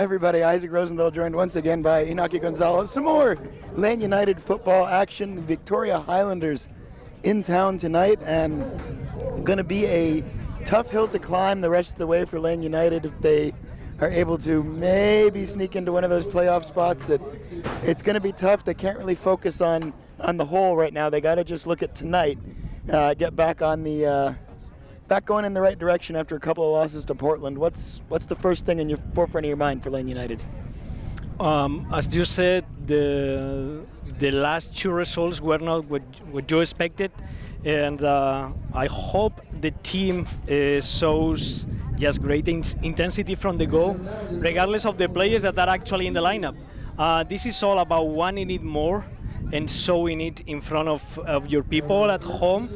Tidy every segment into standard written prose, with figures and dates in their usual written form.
Everybody, Isaac Rosenthal joined once again by Iñaki Gonzalo. Some more Lane United football action. The Victoria Highlanders in town tonight, and going to be a tough hill to climb the rest of the way for Lane United if they are able to maybe sneak into one of those playoff spots. It's going to be tough. They can't really focus on the whole right now. They got to just look at tonight, get back on the back going in the right direction after a couple of losses to Portland. What's the first thing in your forefront of your mind for Lane United? As you said, the last two results were not what you expected, and I hope the team shows just great intensity from the go, regardless of the players that are actually in the lineup. This is all about wanting it more and showing it in front of your people at home.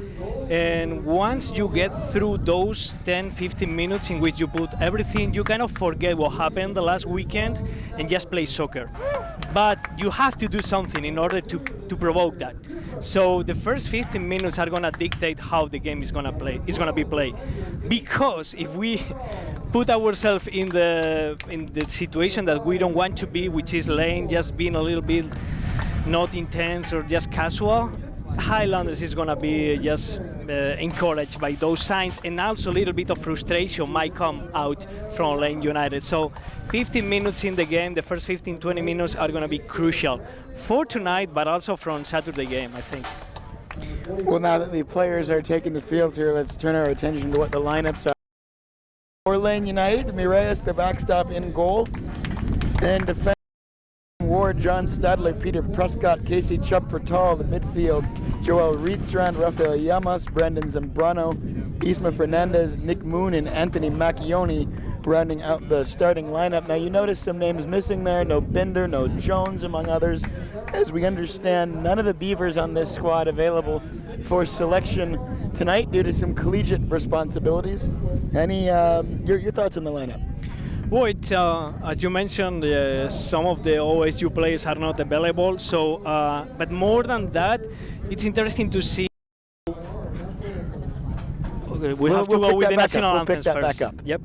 And once you get through those 10-15 minutes in which you put everything, you kind of forget what happened the last weekend and just play soccer. But you have to do something in order to provoke that. So the first 15 minutes are going to dictate how the game is going to be played. Because if we put ourselves in the situation that we don't want to be, which is Lane just being a little bit not intense or just casual, Highlanders is going to be just encouraged by those signs, and also a little bit of frustration might come out from Lane United. So 15 minutes in the game, the first 15-20 minutes are going to be crucial for tonight, but also from Saturday game, I think. Well, now that the players are taking the field here, let's turn our attention to what the lineups are. For Lane United, Mireas, the backstop, in goal, and defense. Ward, John Stadler, Peter Prescott, Casey Chupfertal, the midfield, Joel Riedstrand, Rafael Llamas, Brendan Zambrano, Isma Fernandez, Nick Moon, and Anthony Macchioni rounding out the starting lineup. Now you notice some names missing there, no Binder, no Jones, among others. As we understand, none of the Beavers on this squad available for selection tonight due to some collegiate responsibilities. Any your thoughts on the lineup? Well, as you mentioned, some of the OSU players are not available. So, but more than that, it's interesting to see. Okay, we'll have to go with the national anthems first. Back up. Yep.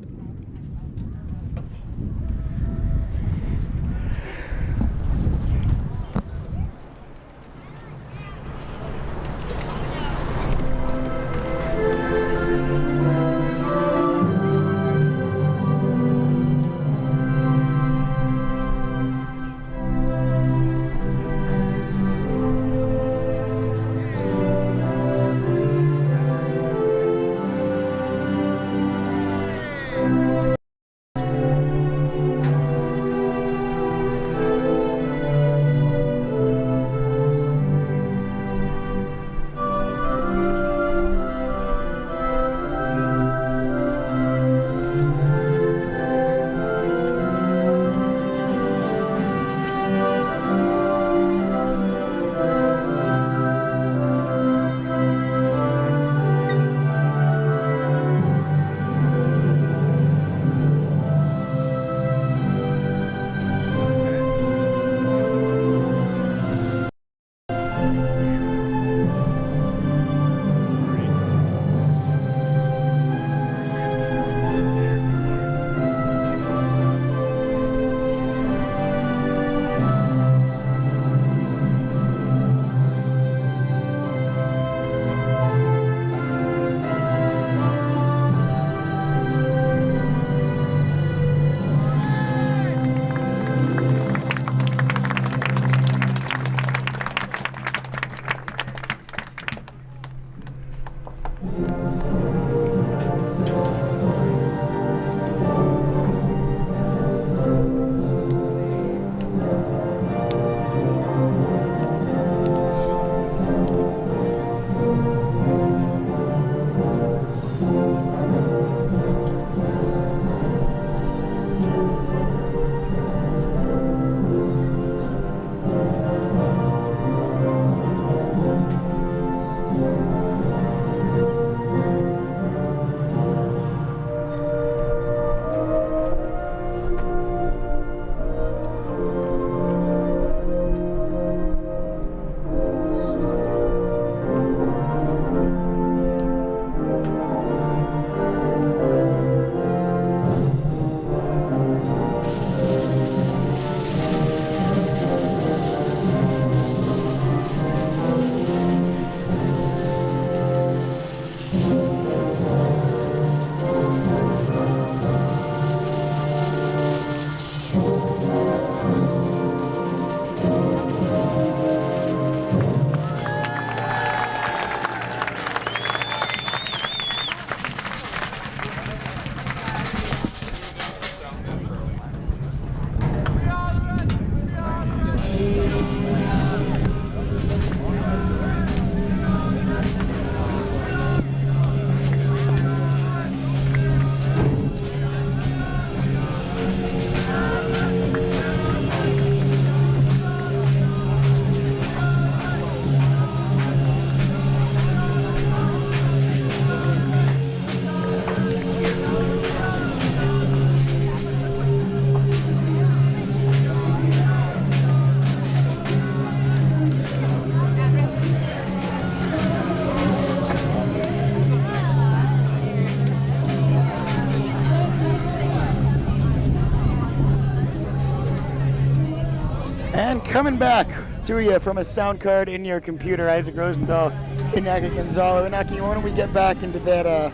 And coming back to you from a sound card in your computer, Isaac Rosenthal, Iñaki Gonzalo. Iñaki, why don't we get back into that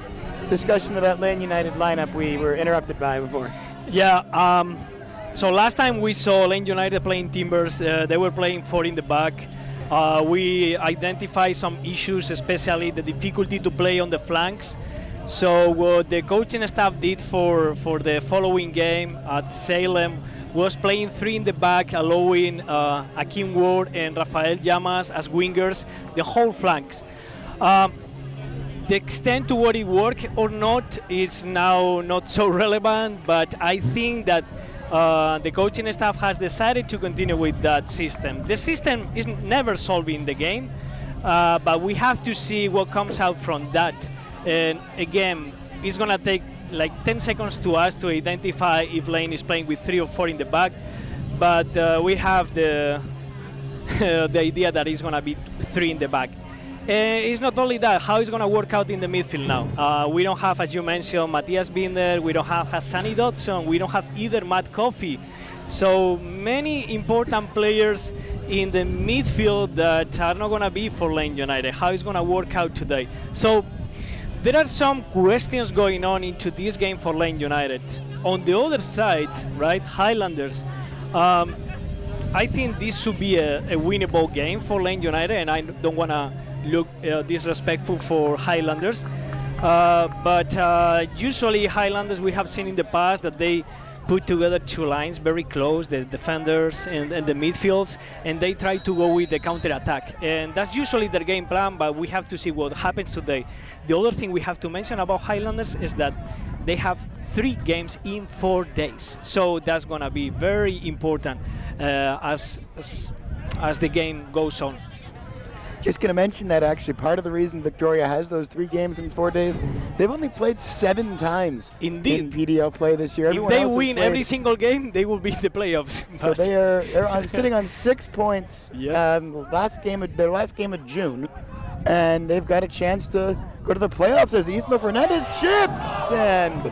discussion of that Lane United lineup we were interrupted by before? Yeah, so last time we saw Lane United playing Timbers, they were playing 4 in the back. We identified some issues, especially the difficulty to play on the flanks. So what the coaching staff did for the following game at Salem was playing 3 in the back, allowing Akeem Ward and Rafael Llamas as wingers, the whole flanks. The extent to what it worked or not is now not so relevant, but I think that the coaching staff has decided to continue with that system. The system is never solving the game, but we have to see what comes out from that. And again, it's going to take like 10 seconds to us to identify if Lane is playing with 3 or 4 in the back, but we have the the idea that it's going to be 3 in the back. It's not only that, how it's going to work out in the midfield now. We don't have, as you mentioned, Matthias Binder, we don't have Hassani Dodson, we don't have either Matt Coffey. So many important players in the midfield that are not going to be for Lane United. How it's going to work out today. So there are some questions going on into this game for Lane United. On the other side, right, Highlanders, I think this should be a winnable game for Lane United, and I don't want to look disrespectful for Highlanders. But usually Highlanders, we have seen in the past that they put together 2 lines very close, the defenders and the midfields, and they try to go with the counter-attack. And that's usually their game plan, but we have to see what happens today. The other thing we have to mention about Highlanders is that they have 3 games in 4 days. So that's going to be very important as the game goes on. Just going to mention that actually part of the reason Victoria has those 3 games in 4 days, they've only played 7 times Indeed. in PDL play this year. If they win every single game, they will be in the playoffs. So they're sitting on 6 points. Yeah. Their last game of June, and they've got a chance to go to the playoffs as Isma Fernandez chips and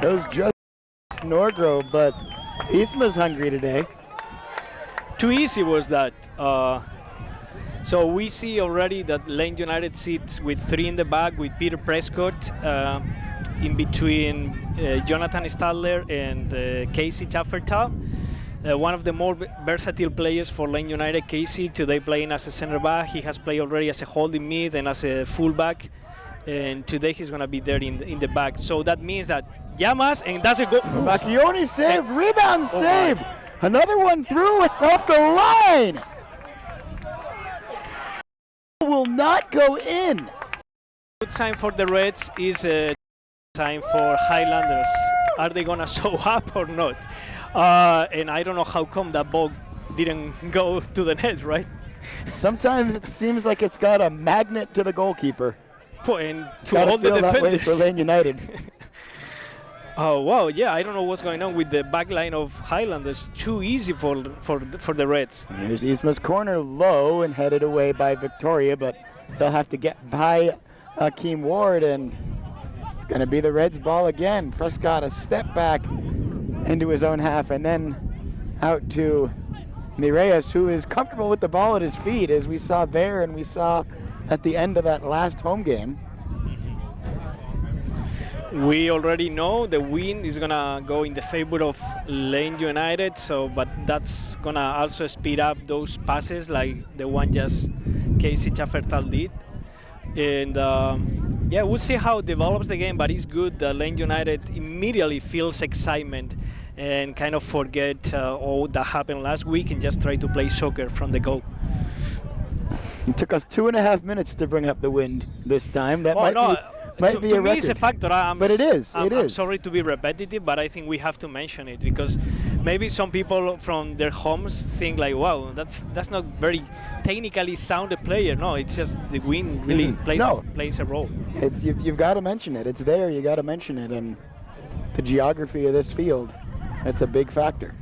goes just Norgrove, but Isma's hungry today. Too easy was that. So we see already that Lane United sits with 3 in the back with Peter Prescott in between Jonathan Stadler and Casey Chaffertal. One of the more versatile players for Lane United, Casey, today playing as a center back. He has played already as a holding mid and as a fullback. And today he's going to be there in the back. So that means that Llamas, and that's a good... Macchione saved, rebound saved. Another one through and off the line. Will not go in. Good sign for the Reds is a sign for Highlanders. Are they gonna show up or not? And I don't know how come that ball didn't go to the net, right? Sometimes it seems like it's got a magnet to the goalkeeper. And to all the defenders. That way for Lane United. Oh wow, yeah, I don't know what's going on with the back line of Highlanders. Too easy for the Reds. Here's Isma's corner low and headed away by Victoria, but they'll have to get by Akeem Ward, and it's going to be the Reds' ball again. Prescott a step back into his own half and then out to Mireas, who is comfortable with the ball at his feet, as we saw there and we saw at the end of that last home game. We already know the win is gonna go in the favor of Lane United, but that's gonna also speed up those passes like the one just Casey Chaffertal did. And yeah, we'll see how it develops the game, but it's good that Lane United immediately feels excitement and kind of forget all that happened last week and just try to play soccer from the goal. It took us 2.5 minutes to bring up the wind this time. That might be to a me, record. It's a factor. But it is. I'm sorry to be repetitive, but I think we have to mention it because maybe some people from their homes think like, "Wow, that's not very technically sound a player." No, it's just the wind really plays a role. You've got to mention it. It's there. You got to mention it, and the geography of this field, that's a big factor.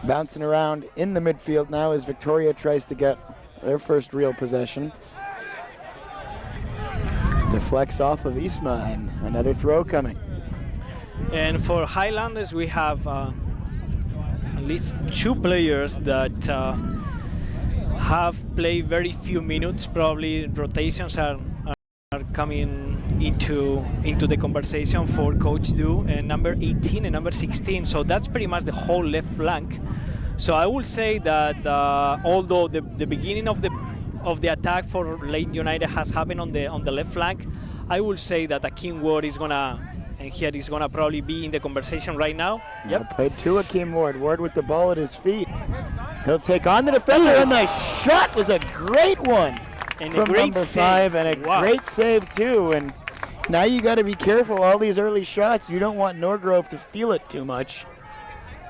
Bouncing around in the midfield now as Victoria tries to get their first real possession. Deflects off of Isma, and another throw coming. And for Highlanders, we have at least 2 players that have played very few minutes. Probably rotations are coming into the conversation for Coach Du, and number 18 and number 16. So that's pretty much the whole left flank. So I will say that although the beginning of the attack for Lane United has happened on the left flank, I will say that Akeem Ward is gonna, and here he's gonna probably be in the conversation right now. Yep. Played to Akeem Ward. Ward with the ball at his feet. He'll take on the defender, and the shot was a great one And from a great number save. 5, and a Wow. great save too. And now you got to be careful. All these early shots, you don't want Norgrove to feel it too much.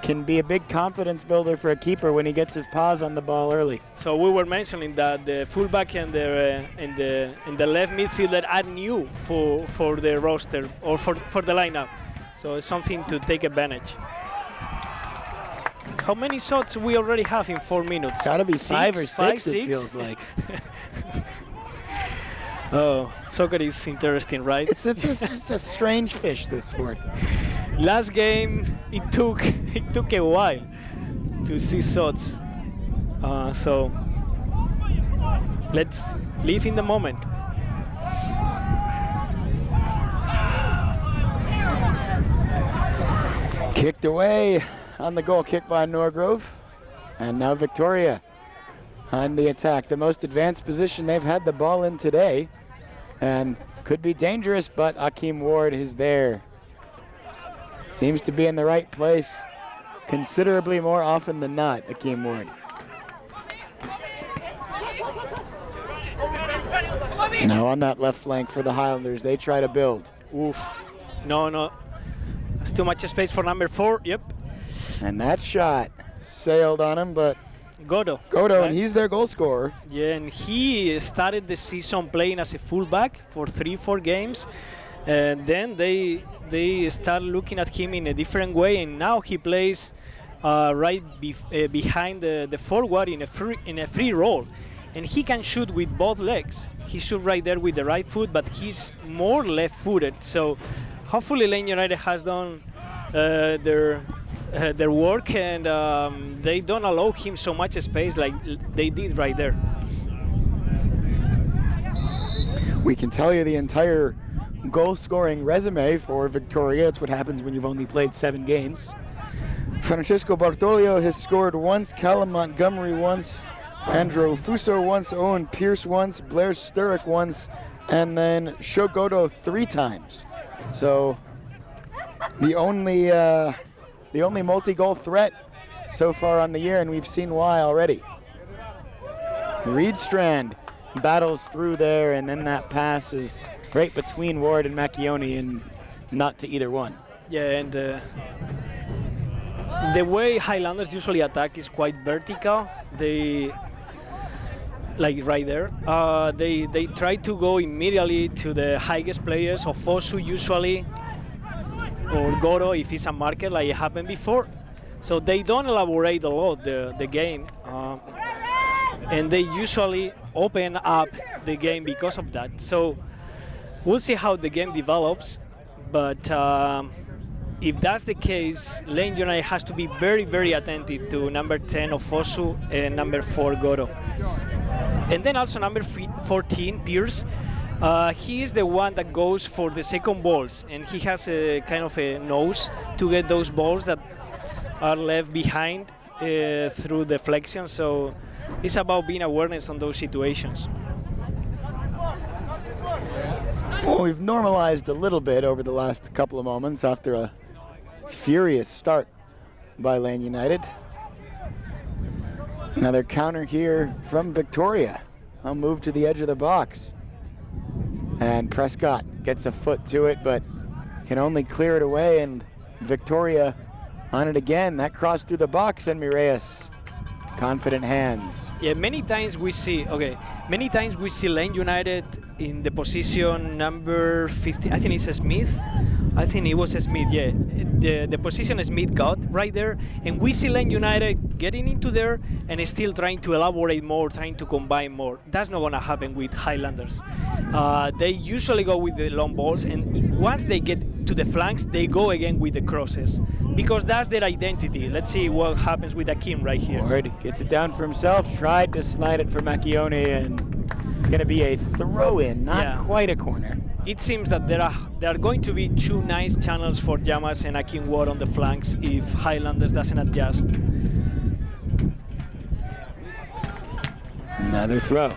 Can be a big confidence builder for a keeper when he gets his paws on the ball early. So we were mentioning that the fullback and the left midfielder are new for the roster or for the lineup. So it's something to take advantage. How many shots we already have in 4 minutes? Got to be 5 or 6, it 6? feels like. Oh, soccer is interesting, right? It's a strange fish, this sport. Last game, it took a while to see shots. So let's live in the moment. Kicked away on the goal kick by Norgrove. And now Victoria on the attack. The most advanced position they've had the ball in today. And could be dangerous, but Akeem Ward is there. Seems to be in the right place considerably more often than not, Akeem Ward. Now on that left flank for the Highlanders, they try to build. Oof. No. It's too much space for number 4. Yep. And that shot sailed on him, but Godo. Godo, right? and he's their goal scorer. Yeah, and he started the season playing as a fullback for 3-4 games. And then they start looking at him in a different way, and now he plays behind the forward in a free role, and he can shoot with both legs. He shoot right there with the right foot, but he's more left-footed. So hopefully Lane United has done their work, and they don't allow him so much space like they did right there. We can tell you the entire goal-scoring resume for Victoria. It's what happens when you've only played 7 games. Francisco Bartolio has scored once, Callum Montgomery once, Andrew Fuso once, Owen Pierce once, Blair Sturrock once, and then Shogodo 3 times. So the only multi-goal threat so far on the year, and we've seen why already. Reed Strand battles through there, and then that pass is right between Ward and Macchione, and not to either one. Yeah, and the way Highlanders usually attack is quite vertical. They, like right there, they try to go immediately to the highest players, of Fosu usually, or Goro if it's a market like it happened before. So they don't elaborate a lot the game, and they usually open up the game because of that. So we'll see how the game develops, but if that's the case, Lane United has to be very, very attentive to number 10 of Fosu and number 4 Goro. And then also number 14, Pierce. He is the one that goes for the second balls, and he has a kind of a nose to get those balls that are left behind through deflection. So it's about being awareness on those situations. Well, we've normalized a little bit over the last couple of moments after a furious start by Lane United. Another counter here from Victoria. I'll move to the edge of the box. And Prescott gets a foot to it, but can only clear it away, and Victoria on it again. That crossed through the box, and Mireas, confident hands. Yeah, many times we see Lane United in the position number 15, I think it's Smith, I think it was Smith, yeah. The position Smith got right there, and we see Lane United getting into there and still trying to elaborate more, trying to combine more. That's not going to happen with Highlanders. They usually go with the long balls, and once they get to the flanks, they go again with the crosses, because that's their identity. Let's see what happens with Akim right here. Ward gets it down for himself, tried to slide it for Macchione, and it's going to be a throw-in, not quite a corner. It seems that there are going to be two nice channels for Llamas and Akin Ward on the flanks if Highlanders doesn't adjust. Another throw.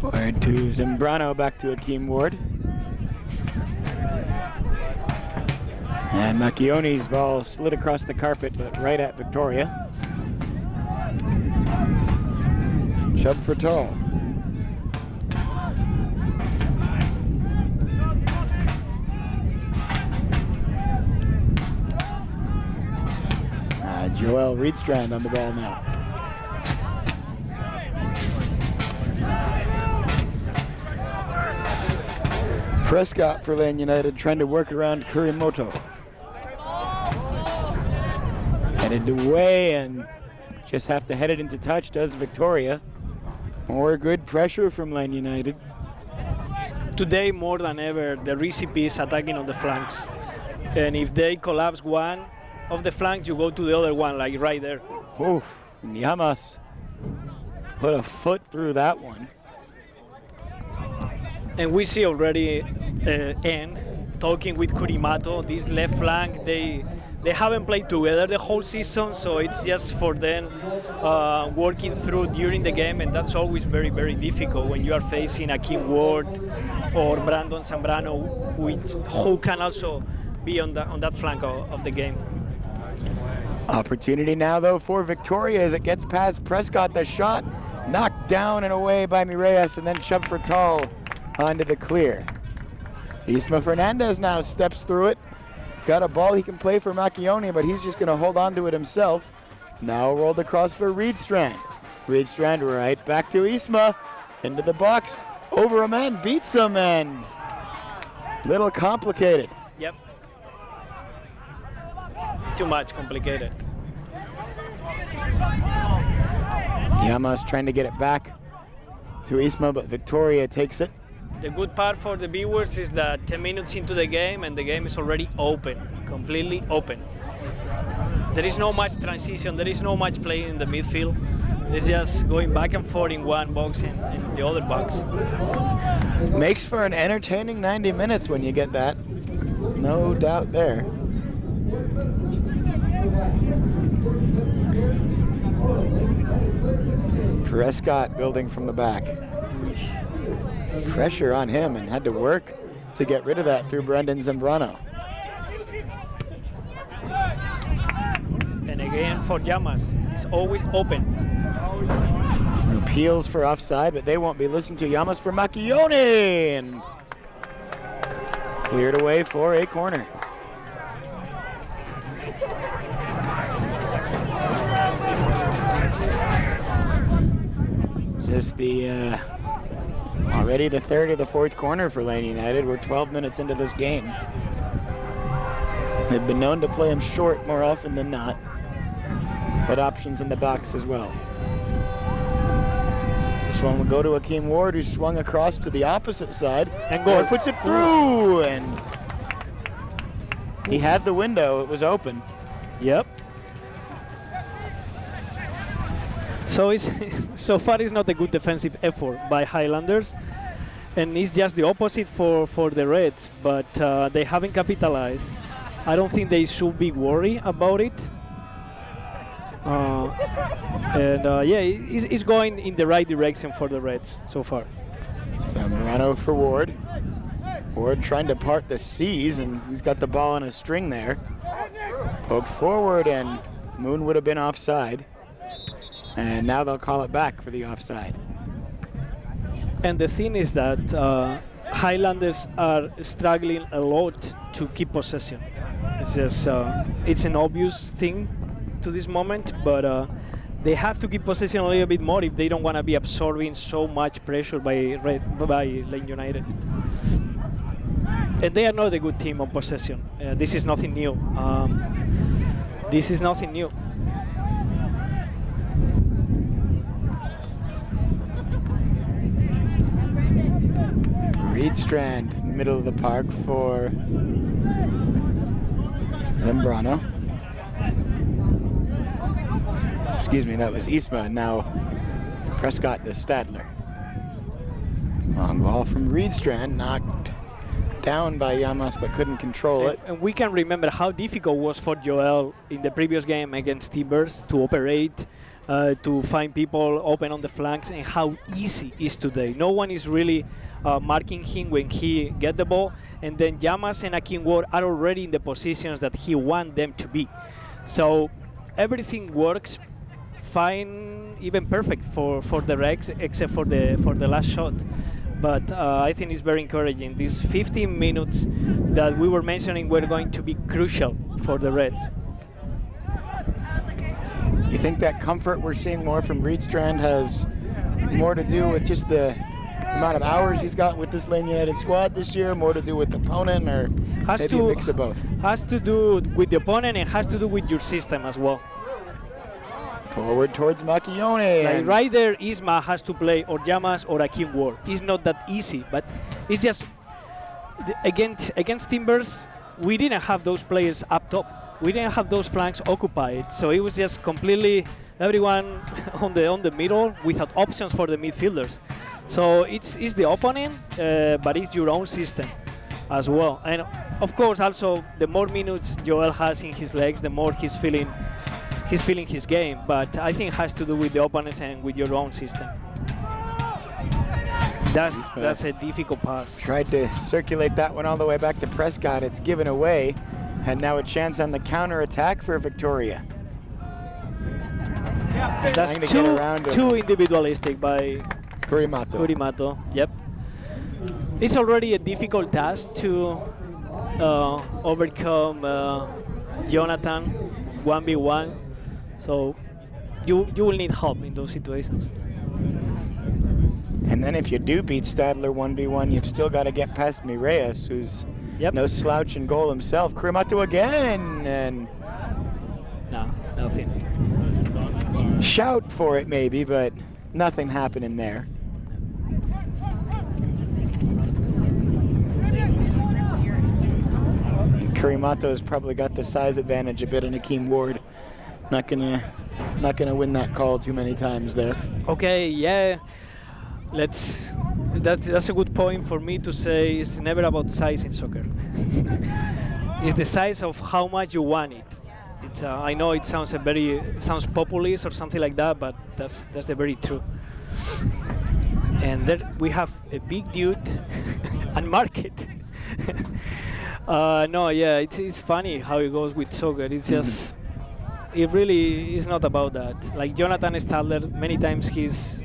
Ward to Zambrano, back to Akeem Ward. And Macchione's ball slid across the carpet, but right at Victoria. Chubb for Tall. Joel Reedstrand on the ball now. Prescott for Lane United trying to work around Kurimoto. Headed away and just have to head it into touch, does Victoria. More good pressure from Lane United. Today, more than ever, the recipe is attacking on the flanks. And if they collapse one of the flanks, you go to the other one, like right there. Oof, Llamas put a foot through that one. And we see already N talking with Kurimato. This left flank, they haven't played together the whole season, so it's just for them working through during the game, and that's always very, very difficult when you are facing Akim Ward or Brandon Zambrano, who can also be on that flank of the game. Opportunity now, though, for Victoria as it gets past Prescott. The shot knocked down and away by Mireas, and then Chubb Fertal onto the clear. Isma Fernandez now steps through it. Got a ball he can play for Macchione, but he's just going to hold on to it himself. Now rolled across for Reedstrand. Reedstrand right back to Isma. Into the box. Over a man, beats him, and little complicated. Yep. Too much complicated. Llamas trying to get it back to Isma, but Victoria takes it. The good part for the viewers is that 10 minutes into the game and the game is already open, completely open. There is no much transition, there is no much play in the midfield. It's just going back and forth in one box and the other box. Makes for an entertaining 90 minutes when you get that. No doubt there. Prescott building from the back. Pressure on him and had to work to get rid of that through Brendan Zambrano. And again for Llamas, it's always open. Appeals for offside, but they won't be listened to. Llamas for Macchione, and cleared away for a corner. Is this the already the third of the fourth corner for Lane United? We're 12 minutes into this game. They've been known to play him short more often than not, but options in the box as well. This one will go to Akeem Ward, who swung across to the opposite side. And Ward puts it through, and he had the window, it was open. Yep. So so far it's not a good defensive effort by Highlanders, and it's just the opposite for the Reds, but they haven't capitalized. I don't think they should be worried about it. Yeah, it's going in the right direction for the Reds so far. Zambrano for Ward. Ward trying to part the seas, and he's got the ball on a string there. Poked forward, and Moon would have been offside. And now they'll call it back for the offside. And the thing is that Highlanders are struggling a lot to keep possession. It's just it's an obvious thing to this moment, but they have to keep possession a little bit more if they don't want to be absorbing so much pressure by Lane United. And they are not a good team on possession. This is nothing new. This is nothing new. Reedstrand, middle of the park for Zambrano. Excuse me, that was Isma. Now Prescott to Stadler. Long ball from Reedstrand, knocked down by Llamas but couldn't control it. And we can remember how difficult it was for Joel in the previous game against Timbers to operate, to find people open on the flanks, and how easy it is today. No one is really marking him when he get the ball, and then Llamas and Akin Ward are already in the positions that he wants them to be. So everything works fine, even perfect for the Rex, except for the last shot. But I think it's very encouraging. These 15 minutes that we were mentioning were going to be crucial for the Reds. You think that comfort we're seeing more from Reedstrand has more to do with just the amount of hours he's got with this Lane United squad this year, more to do with the opponent, or maybe a mix of both? Has to do with the opponent and has to do with your system as well. Forward towards Macchione. Like right there, Isma has to play or Llamas or Akin Ward. It's not that easy, but it's just against Timbers, we didn't have those players up top. We didn't have those flanks occupied, so it was just completely everyone on the middle without options for the midfielders. So it's the opponent, but it's your own system as well. And of course, also the more minutes Joel has in his legs, the more he's feeling his game. But I think it has to do with the opponents and with your own system. That's a difficult pass. Tried to circulate that one all the way back to Prescott. It's given away. And now a chance on the counter-attack for Victoria. That's too individualistic by Kurimato. Yep. It's already a difficult task to overcome Jonathan 1v1. So you will need help in those situations. And then if you do beat Stadler 1v1, you've still got to get past Mireas, who's no slouch in goal himself. Kurimato again, and no, nothing. Shout for it maybe, but nothing happening there. And Kurimato's probably got the size advantage a bit in Akeem Ward. Not gonna win that call too many times there. Okay, yeah. That's a good point for me to say. It's never about size in soccer. It's the size of how much you want it. It's I know it sounds populist or something like that, but that's the very true. And there we have a big dude and market. No, yeah, it's funny how it goes with soccer. It's just it really is not about that. Like Jonathan Stadler, many times he's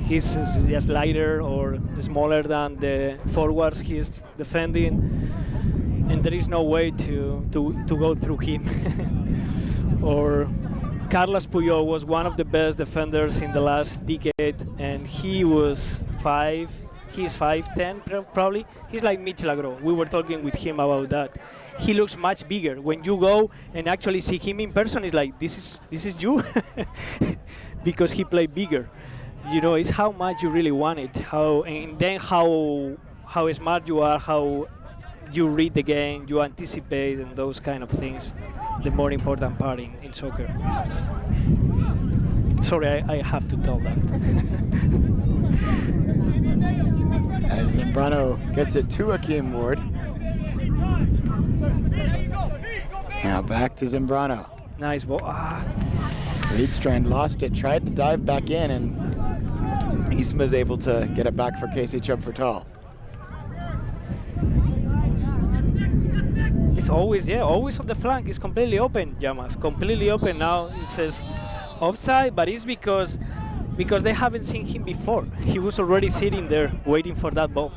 just lighter or smaller than the forwards he's defending, and there is no way to go through him. Or Carlos Puyol was one of the best defenders in the last decade, and he's 5'10" probably. He's like Mitch Lagro. We were talking with him about that. He looks much bigger. When you go and actually see him in person, it's like, this is you, because he played bigger. You know, it's how much you really want it, and then how smart you are, how you read the game, you anticipate, and those kind of things. The more important part in soccer. Sorry, I have to tell that. As Zambrano gets it to Akeem Ward. Now back to Zambrano. Nice ball. Reedstrand lost it, tried to dive back in, and Isma's able to get it back for Casey Chubfertal. It's always on the flank. It's completely open, Llamas. Completely open now. It says offside, but it's because they haven't seen him before. He was already sitting there waiting for that ball.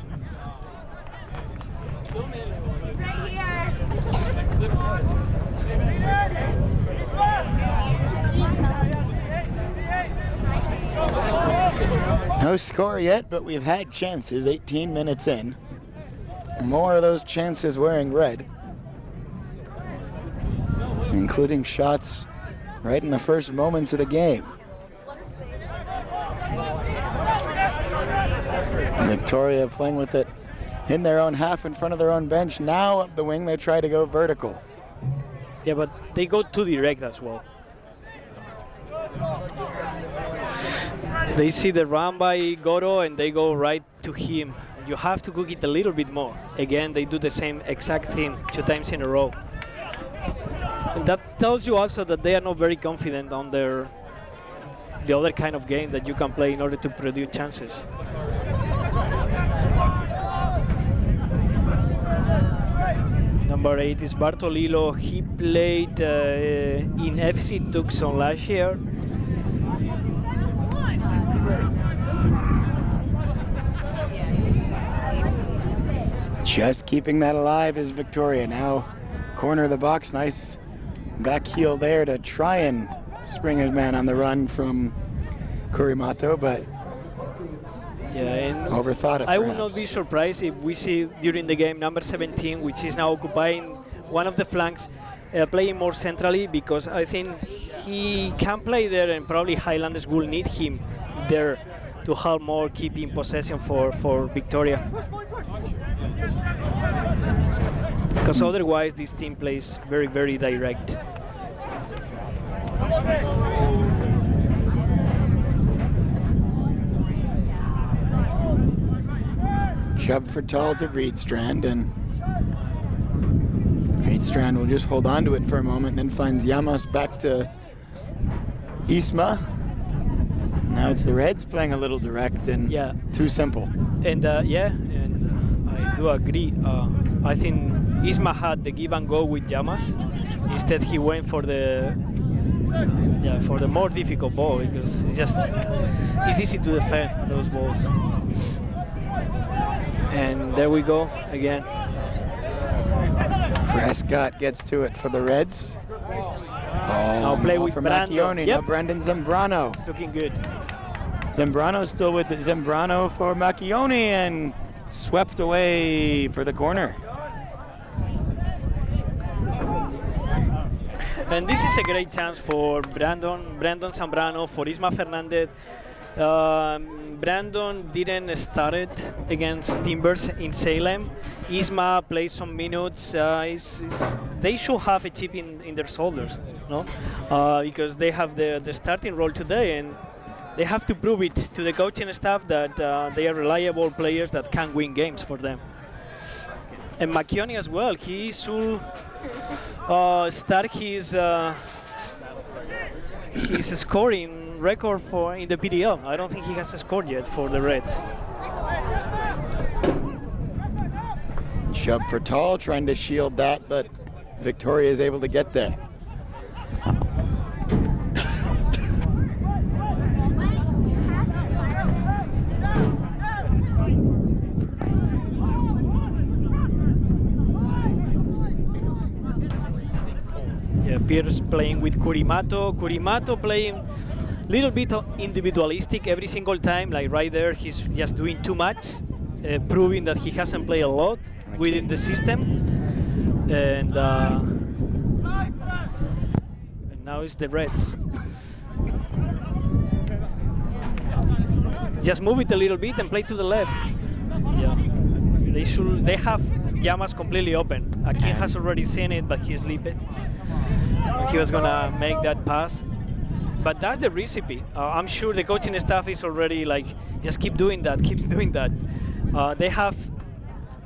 No score yet, but we've had chances 18 minutes in. More of those chances wearing red, including shots right in the first moments of the game. Victoria playing with it in their own half in front of their own bench. Now up the wing, they try to go vertical. Yeah, but they go too direct as well. They see the run by Goro and they go right to him. You have to cook it a little bit more. Again, they do the same exact thing 2 times in a row. And that tells you also that they are not very confident on the other kind of game that you can play in order to produce chances. Number 8 is Bartolillo. He played in FC Tucson last year. Just keeping that alive is Victoria. Now corner of the box, nice back heel there to try and spring his man on the run from Kurimato, but overthought it. I would not be surprised if we see during the game number 17, which is now occupying one of the flanks, playing more centrally, because I think he can play there and probably Highlanders will need him there to help more keeping possession for Victoria. Because otherwise this team plays very, very direct. Shove for tall to Reedstrand, and Reedstrand will just hold on to it for a moment, then finds Llamas back to Isma. Now it's the Reds playing a little direct and too simple. And and I do agree. I think Isma had the give and go with Llamas. Instead, he went for the more difficult ball, because it's easy to defend those balls. And there we go again. Prescott gets to it for the Reds. Now play with Macchione. Brando. Now Brendan Zambrano. It's looking good. Zambrano still with it. Zambrano for Macchione, and swept away for the corner. And this is a great chance for Brandon Zambrano, for Isma Fernandez. Brandon didn't start it against Timbers in Salem. Isma plays some minutes. They should have a chip in their shoulders, no? Because they have the starting role today, and they have to prove it to the coaching staff that they are reliable players that can win games for them. And Macchione as well. He should start his scoring record in the PDL. I don't think he has scored yet for the Reds. Shove for tall, trying to shield that, but Victoria is able to get there. Pierce playing with Kurimato. Kurimato playing a little bit individualistic every single time. Like right there, he's just doing too much, proving that he hasn't played a lot within the system. And now it's the Reds. Just move it a little bit and play to the left. Yeah, they have Llamas completely open. Akin has already seen it, but he's sleeping. He was gonna make that pass, but that's the recipe. I'm sure the coaching staff is already like, just keep doing that, keep doing that. They have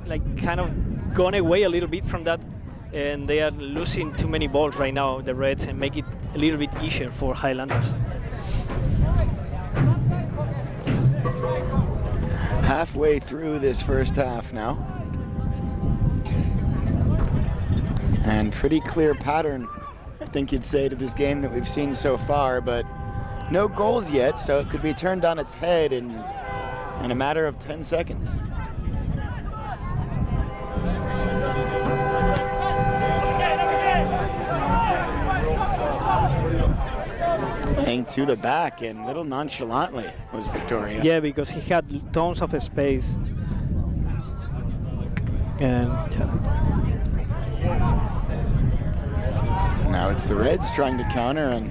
like kind of gone away a little bit from that, and they are losing too many balls right now, the Reds, and make it a little bit easier for Highlanders. Halfway through this first half now, and pretty clear pattern, I think you'd say, to this game that we've seen so far, but no goals yet, so it could be turned on its head in a matter of 10 seconds. Playing to the back and a little nonchalantly was Victoria. Yeah, because he had tons of space. And yeah. Now it's the Reds trying to counter, and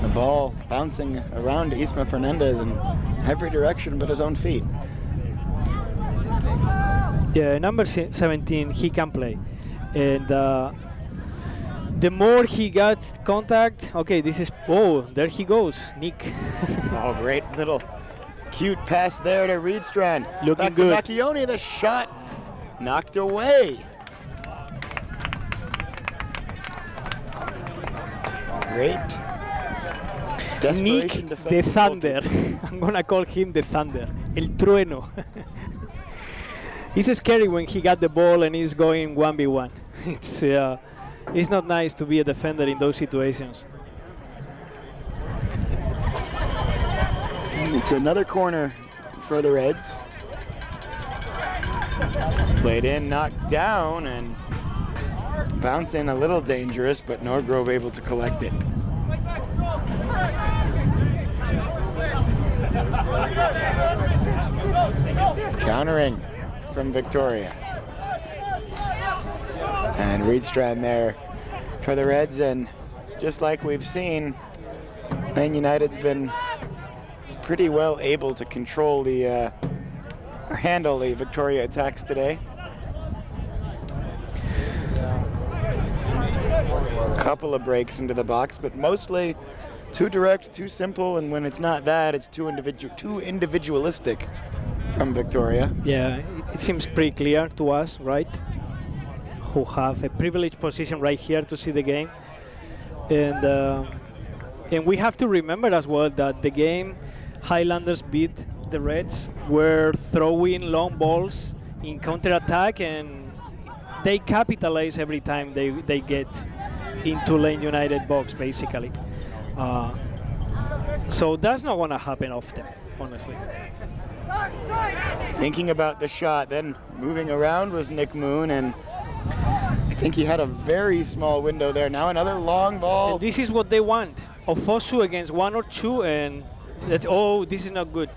the ball bouncing around Isma Fernandez in every direction but his own feet. Yeah, number 17, he can play. And the more he got contact, okay, this is, oh, there he goes, Nick. Oh, great little cute pass there to Reedstrand. Looking back good. to Macchione, the shot knocked away. Great desperation Nick the defensive Thunder. goalkeeping. I'm gonna call him the Thunder. El Trueno. It's scary when he got the ball and he's going 1v1. It's not nice to be a defender in those situations. It's another corner for the Reds. Played in, knocked down, and bouncing a little dangerous, but Norgrove able to collect it. Countering from Victoria. And Reedstrand there for the Reds, and just like we've seen, Man United's been pretty well able to control the or handle the Victoria attacks today. Couple of breaks into the box, but mostly too direct, too simple, and when it's not that, it's too individualistic from Victoria. Yeah, it seems pretty clear to us, right? Who have a privileged position right here to see the game. And we have to remember as well that the game Highlanders beat the Reds were throwing long balls in counter-attack, and they capitalize every time they get into Lane United box, basically. So that's not going to happen often, honestly. Thinking about the shot, then moving around was Nick Moon, and I think he had a very small window there. Now another long ball. And this is what they want. Ofosu against 1 or 2, and that's, oh, this is not good.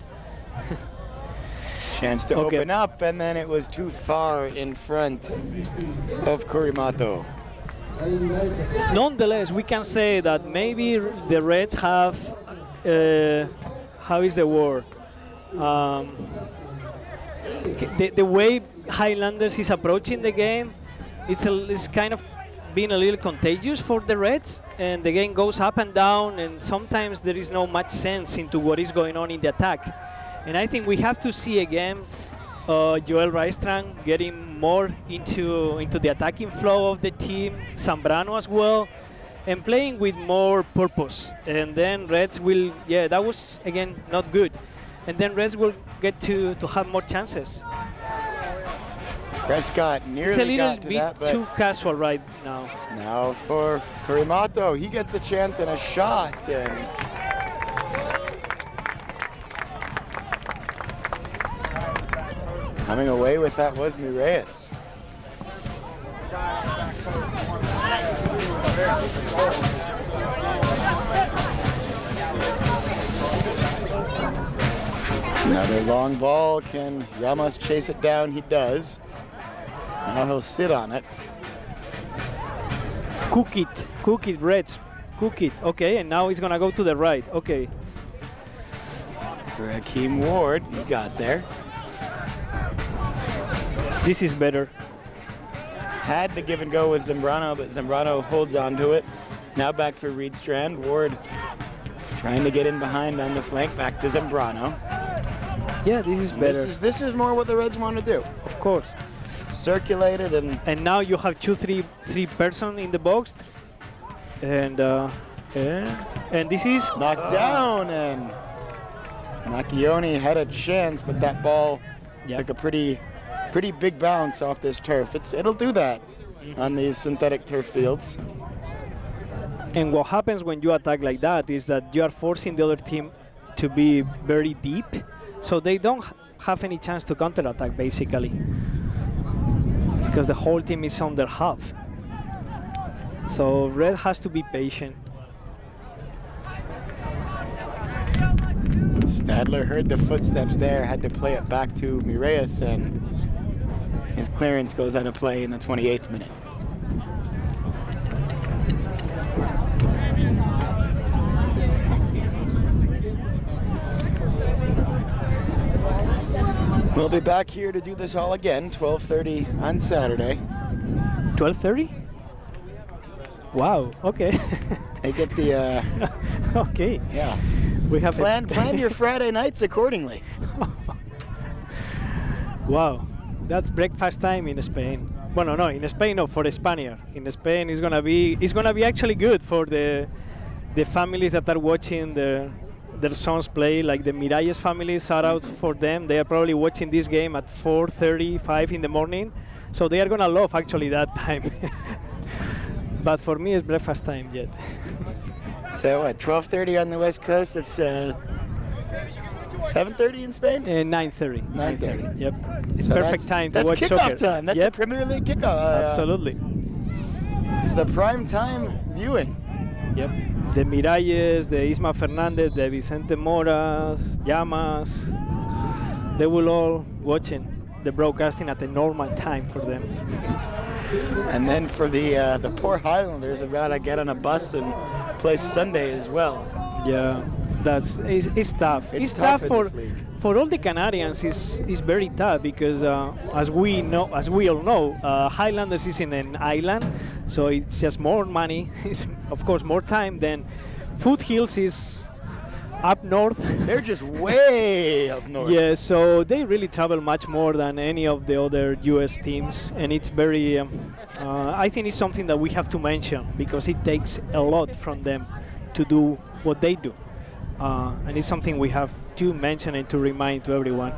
Chance to open up, and then it was too far in front of Kurimato. Nonetheless, we can say that maybe the Reds have, how is the word? The way Highlanders is approaching the game, it's kind of been a little contagious for the Reds, and the game goes up and down, and sometimes there is no much sense into what is going on in the attack. And I think we have to see again Joel Reistrand getting more into the attacking flow of the team, Zambrano as well, and playing with more purpose. And then Reds will, yeah, that was again not good. And then Reds will get to have more chances. Prescott nearly it's a little got to bit that, but too casual right now. now for Kurimato, he gets a chance and a shot, and coming away with that was Mireas. Another long ball. Can Llamas chase it down? He does. Now he'll sit on it. Cook it, Reds, cook it. Okay, and now he's gonna go to the right. Okay. For Hakeem Ward, he got there. This is better. Had the give and go with Zambrano, but Zambrano holds on to it. Now back for Reedstrand. Ward trying to get in behind on the flank. Back to Zambrano. Yeah, this is better. This is more what the Reds want to do. Of course. Circulated and now you have three person in the box, and this is knocked down, and Macchione had a chance, but that ball took a pretty big bounce off this turf. It'll do that on these synthetic turf fields. And what happens when you attack like that is that you are forcing the other team to be very deep, so they don't have any chance to counterattack, basically, because the whole team is on their half. So Red has to be patient. Stadler heard the footsteps there, had to play it back to Mireas, and his clearance goes out of play in the 28th minute. We'll be back here to do this all again, 12:30 on Saturday. 12:30? Wow, okay. They get the, okay. yeah. We have Plan your Friday nights accordingly. Wow, that's breakfast time in Spain. Well, no, in Spain, no, for the Spaniard. In Spain, it's gonna be actually good for the families that are watching their sons play, like the Miralles families. Shout out for them. They are probably watching this game at 4:35 in the morning, so they are gonna love actually that time. But for me, it's breakfast time yet. So at 12:30 on the West Coast, that's 7:30 in Spain? 9:30. 9:30. Yep. It's So perfect time to watch That's soccer. kickoff time. That's Yep. a Premier League kickoff. Absolutely. It's the prime time viewing. Yep. The Miralles, the Isma Fernandez, the Vicente Moras, Llamas, they will all watching the broadcasting at the normal time for them. And then for the poor Highlanders, have got to get on a bus and play Sunday as well. Yeah, it's tough. It's tough in for this league. for all the Canadians. It's very tough because as we all know, Highlanders is in an island, so it's just more money. It's of course more time than Foothills is up north. They're just way up north. Yeah, so they really travel much more than any of the other U.S. teams, and it's very. I think it's something that we have to mention because it takes a lot from them to do what they do, and it's something we have to mention and to remind to everyone.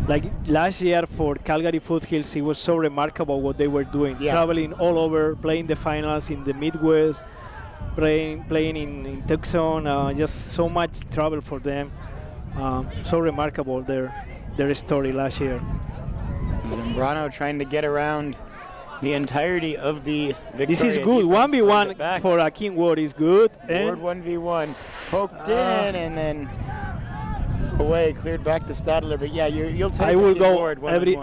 Like last year for Calgary Foothills, it was so remarkable what they were doing, traveling all over, playing the finals in the Midwest. Playing in Tucson, just so much travel for them. So remarkable their story last year. Zambrano trying to get around the entirety of the Victoria. This is good. 1v1 for Akin Ward is good. Ward 1v1 poked in and then away, cleared back to Stadler. But yeah, you'll take. I will go Ward every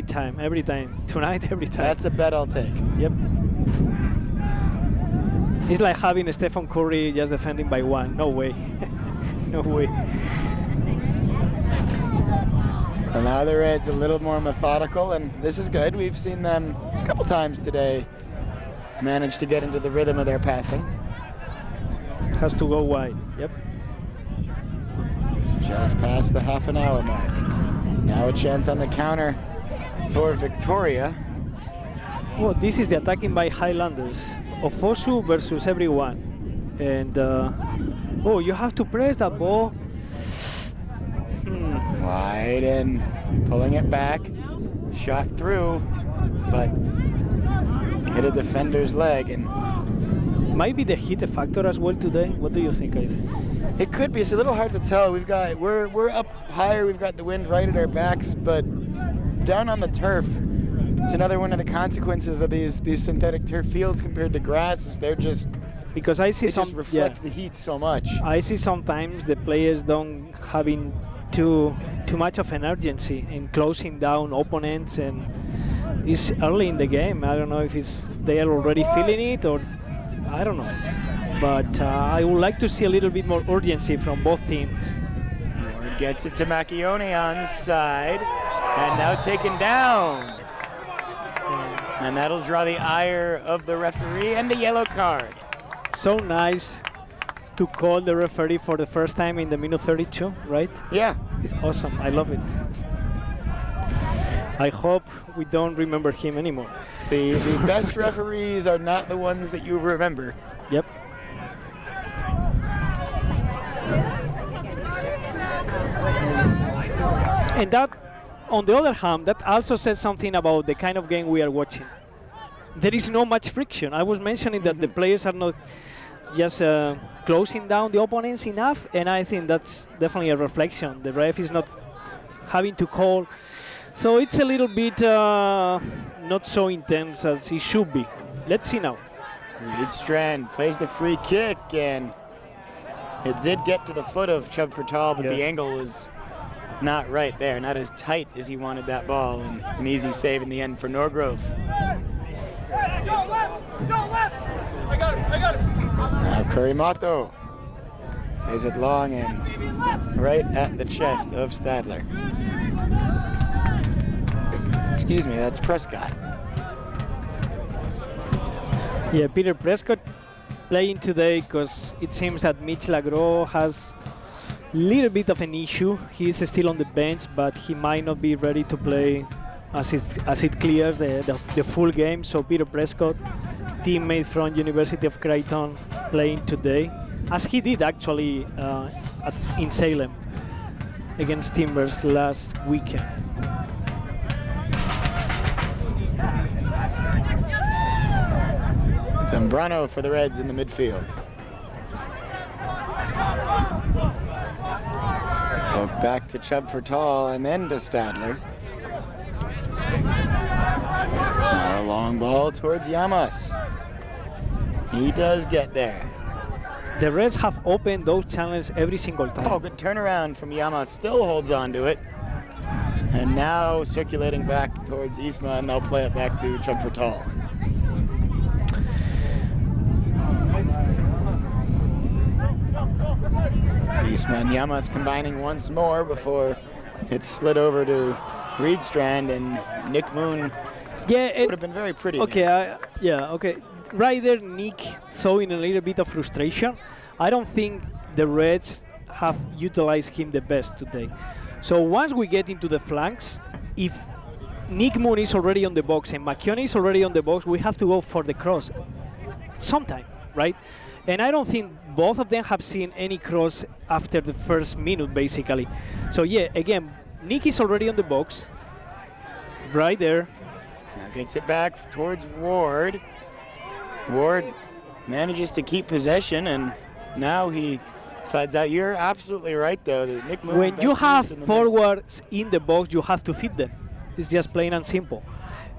time. Tonight, every time. That's a bet I'll take. Yep. It's like having Stephen Curry just defending by one. No way. No way. And now the Reds a little more methodical, and this is good. We've seen them a couple times today manage to get into the rhythm of their passing. Has to go wide. Yep. Just past the half an hour mark. Now a chance on the counter for Victoria. Well, this is the attacking by Highlanders. Ofosu versus everyone. And, you have to press that ball. Wide and pulling it back. Shot through, but hit a defender's leg. And might be the heat a factor as well today. What do you think, Isaac? It could be. It's a little hard to tell. We're up higher. We've got the wind right at our backs, but down on the turf, it's another one of the consequences of these synthetic turf fields compared to grass. Is they're just because I see just reflect the heat so much. I see sometimes the players don't having too much of an urgency in closing down opponents, and it's early in the game. I don't know if they are already feeling it or I don't know. But I would like to see a little bit more urgency from both teams. Ward gets it to Macchione on side, and now taken down. And that'll draw the ire of the referee and a yellow card. So nice to call the referee for the first time in the minute 32, right? Yeah. It's awesome. I love it. I hope we don't remember him anymore. The best referees are not the ones that you remember. Yep. And that, on the other hand, that also says something about the kind of game we are watching. There is no much friction. I was mentioning that the players are not just closing down the opponents enough, and I think that's definitely a reflection. The ref is not having to call. So it's a little bit not so intense as it should be. Let's see now. Reed Strand plays the free kick, and It did get to the foot of Chubb Fertal, but Yeah. the angle was not right there, not as tight as he wanted that ball, and an easy save in the end for Norgrove. Now Kurimato is it long and right at the chest of Stadler. Excuse me, that's Prescott. Yeah, Peter Prescott playing today because it seems that Mitch Lagro has a little bit of an issue. He's still on the bench, but he might not be ready to play as it clears the full game. So Peter Prescott, teammate from University of Creighton, playing today, as he did actually in Salem against Timbers last weekend. Zambrano for the Reds in the midfield. Go back to Chubb Fertal and then to Stadler. Now a long ball towards Llamas. He does get there. The Reds have opened those channels every single time. Oh, good turnaround from Llamas. Still holds on to it. And now circulating back towards Isma, and they'll play it back to Chubb Fertal. Isma and Llamas combining once more before it's slid over to Reedstrand, and Nick Moon Yeah, would have been very pretty. okay. Okay. Right there, Nick showing a little bit of frustration. I don't think the Reds have utilized him the best today. So once we get into the flanks, if Nick Moon is already on the box and McKeown is already on the box, we have to go for the cross sometime, right? And I don't think both of them have seen any cross after the first minute, basically. So yeah, again, Nick is already on the box, right there. Now gets it back towards Ward. Ward manages to keep possession, and now he slides out. You're absolutely right, though. That Nick Moon When you best have used in the middle. forwards in the box, you have to feed them. It's just plain and simple.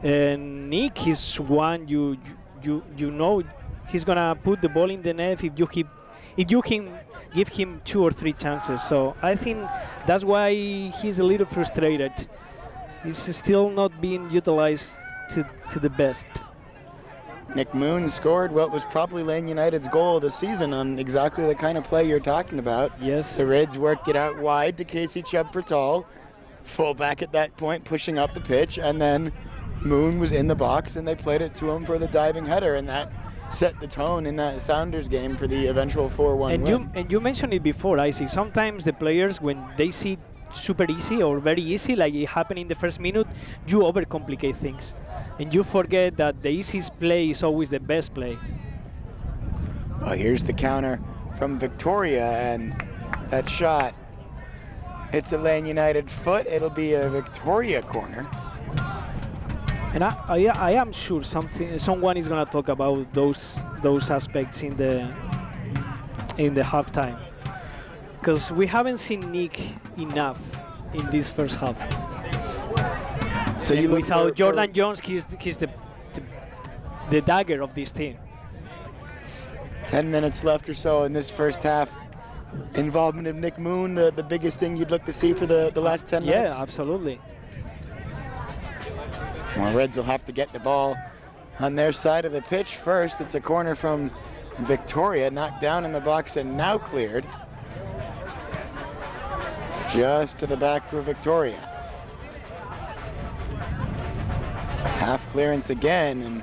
And Nick is one you know he's gonna put the ball in the net if you can give him 2 or 3 chances. So I think that's why he's a little frustrated. He's still not being utilized to the best. Nick Moon scored what was probably Lane United's goal of the season on exactly the kind of play you're talking about. Yes. The Reds worked it out wide to Casey Chubb Fertal, fullback at that point, pushing up the pitch, and then Moon was in the box, and they played it to him for the diving header, and that set the tone in that Sounders game for the eventual 4-1 win. And you mentioned it before, Isaac. Sometimes the players, when they see super easy or very easy, like it happened in the first minute, you overcomplicate things. And you forget that the easiest play is always the best play. Well, here's the counter from Victoria, and that shot hits a Lane United foot. It'll be a Victoria corner. And I am sure someone is gonna talk about those aspects in the halftime, because we haven't seen Nick enough in this first half. So you look without for Jordan Jones, he's the dagger of this team. 10 minutes left or so in this first half. Involvement of Nick Moon, the biggest thing you'd look to see for the last 10 minutes? Yeah, absolutely. Well, Reds will have to get the ball on their side of the pitch first. It's a corner from Victoria, knocked down in the box and now cleared. Just to the back for Victoria. Half clearance again, and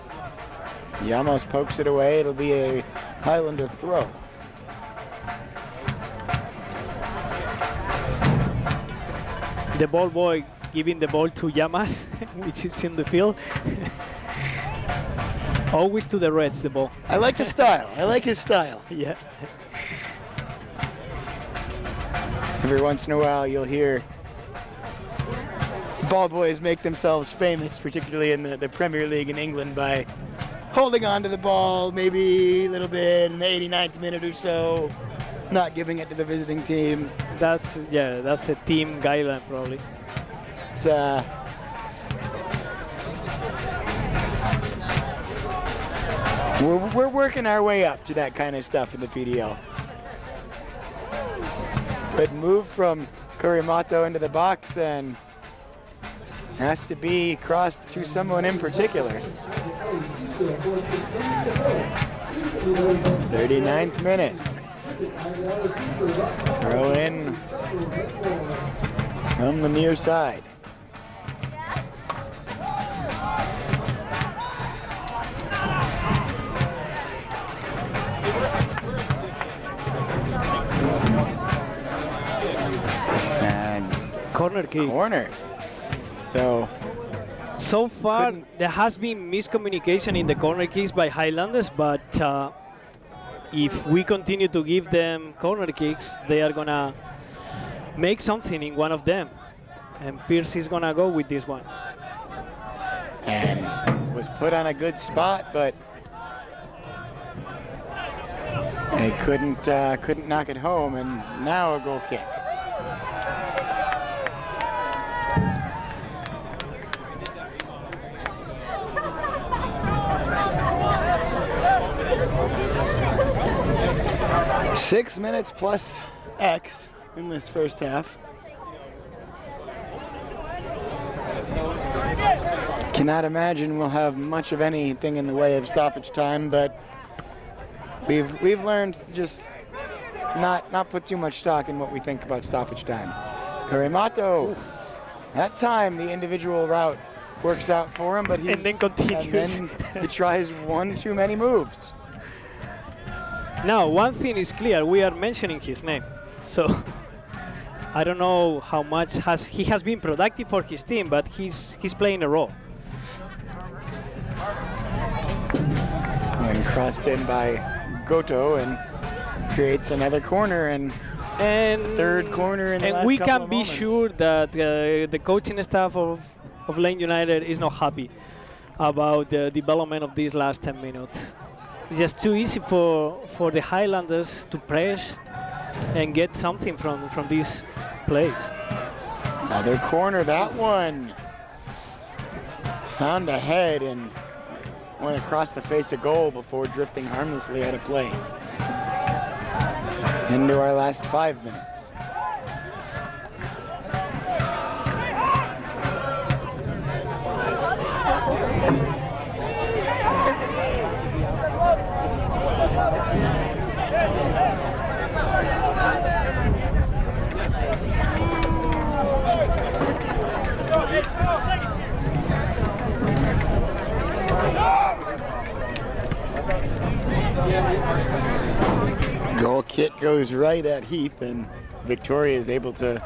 he almost pokes it away. It'll be a Highlander throw. The ball boy giving the ball to Llamas, which is in the field. Always to the Reds, the ball. I like his style. I like his style. Yeah. Every once in a while, you'll hear ball boys make themselves famous, particularly in the Premier League in England, by holding on to the ball maybe a little bit in the 89th minute or so, not giving it to the visiting team. That's a team guideline probably. It's we're working our way up to that kind of stuff in the PDL. Good move from Kurimato into the box, and has to be crossed to someone in particular. 39th minute. Throw in from the near side. And Corner kick. corner. So far, there has been miscommunication in the corner kicks by Highlanders, but if we continue to give them corner kicks, they are gonna make something in one of them. And Pierce is gonna go with this one. and was put on a good spot, but they couldn't knock it home, and now a goal kick. Six minutes plus X in this first half. Cannot imagine we'll have much of anything in the way of stoppage time, but we've learned just not put too much stock in what we think about stoppage time. Kurimato, that time the individual route works out for him, but and then continues. And then he tries one too many moves. Now, one thing is clear: we are mentioning his name, so I don't know how much he has been productive for his team, but he's playing a role. And crossed in by Goto and creates another corner and third corner in the last And we couple can of be moments. sure that the coaching staff of Lane United is not happy about the development of these last 10 minutes. It's just too easy for the Highlanders to press and get something from these plays. Another corner, that one. Found a head and went across the face of goal before drifting harmlessly out of play. Into our last 5 minutes. Goal kick goes right at Heath, and Victoria is able to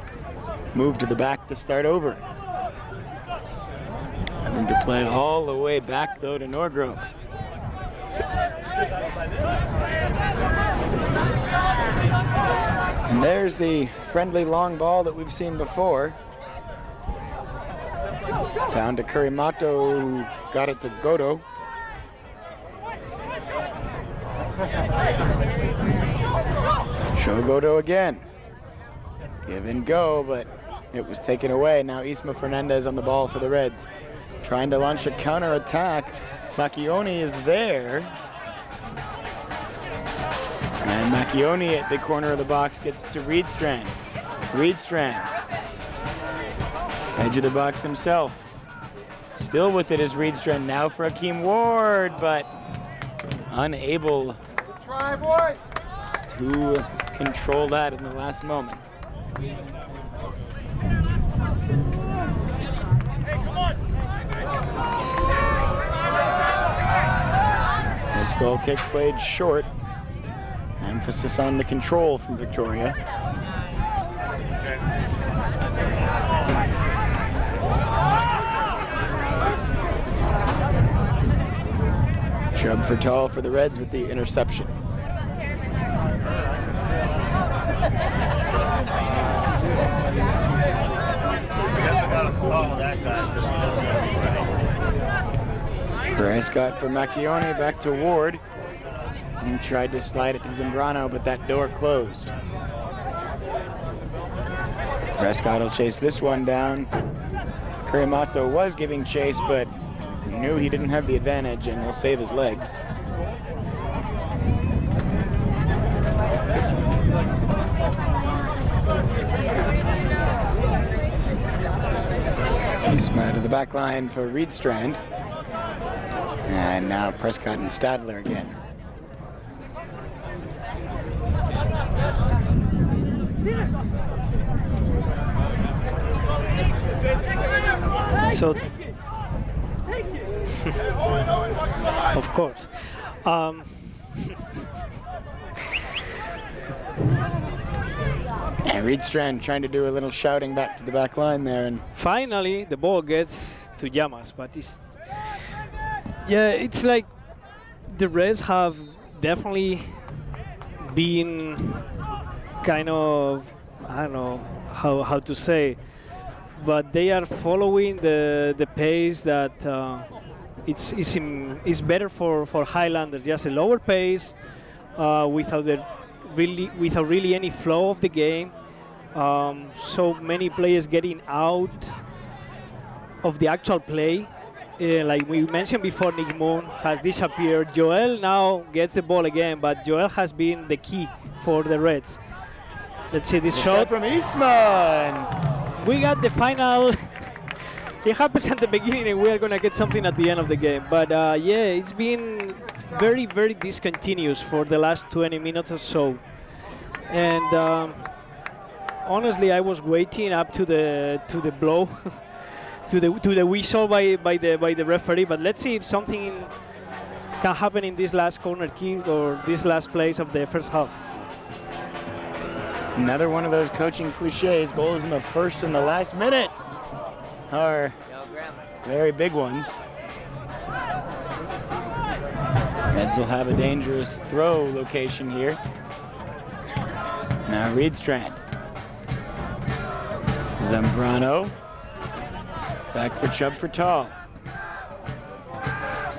move to the back to start over. Having to play all the way back though to Norgrove. And there's the friendly long ball that we've seen before. Down to Kurimato, who got it to Goto. Show Goto again. Give and go, but it was taken away. Now Isma Fernandez on the ball for the Reds. Trying to launch a counter-attack. Macchioni is there. And Macchioni at the corner of the box gets to Reedstrand. Reedstrand. Edge of the box himself. Still with it is Reedstrand. Now for Akeem Ward, but unable to control that in the last moment. This goal kick played short. Emphasis on the control from Victoria. Chubb for tall for the Reds with the interception. Prescott for Macchioni, back to Ward. And tried to slide it to Zambrano, but that door closed. Prescott will chase this one down. Kurimato was giving chase, but knew he didn't have the advantage and will save his legs. Isma to the back line for Reedstrand. And now Prescott and Stadler again. So, of course. And Reedstrand trying to do a little shouting back to the back line there. And finally, the ball gets to Llamas, but it's like the Reds have definitely been kind of, I don't know how to say, but they are following the pace that it's better for Highlanders. Just a lower pace without really any flow of the game. So many players getting out of the actual play. Like we mentioned before, Nick Moon has disappeared. Joel now gets the ball again, but Joel has been the key for the Reds. Let's see this shot from Eastman. We got the final. It happens at the beginning, and we are gonna get something at the end of the game. But yeah, it's been very, very discontinuous for the last 20 minutes or so. And honestly, I was waiting up to the blow, to the whistle by the referee. But let's see if something can happen in this last corner kick or this last plays of the first half. Another one of those coaching cliches. Goals in the first and the last minute are very big ones. Reds will have a dangerous throw location here. Now Reedstrand. Zambrano. Back for Chubb for Tall.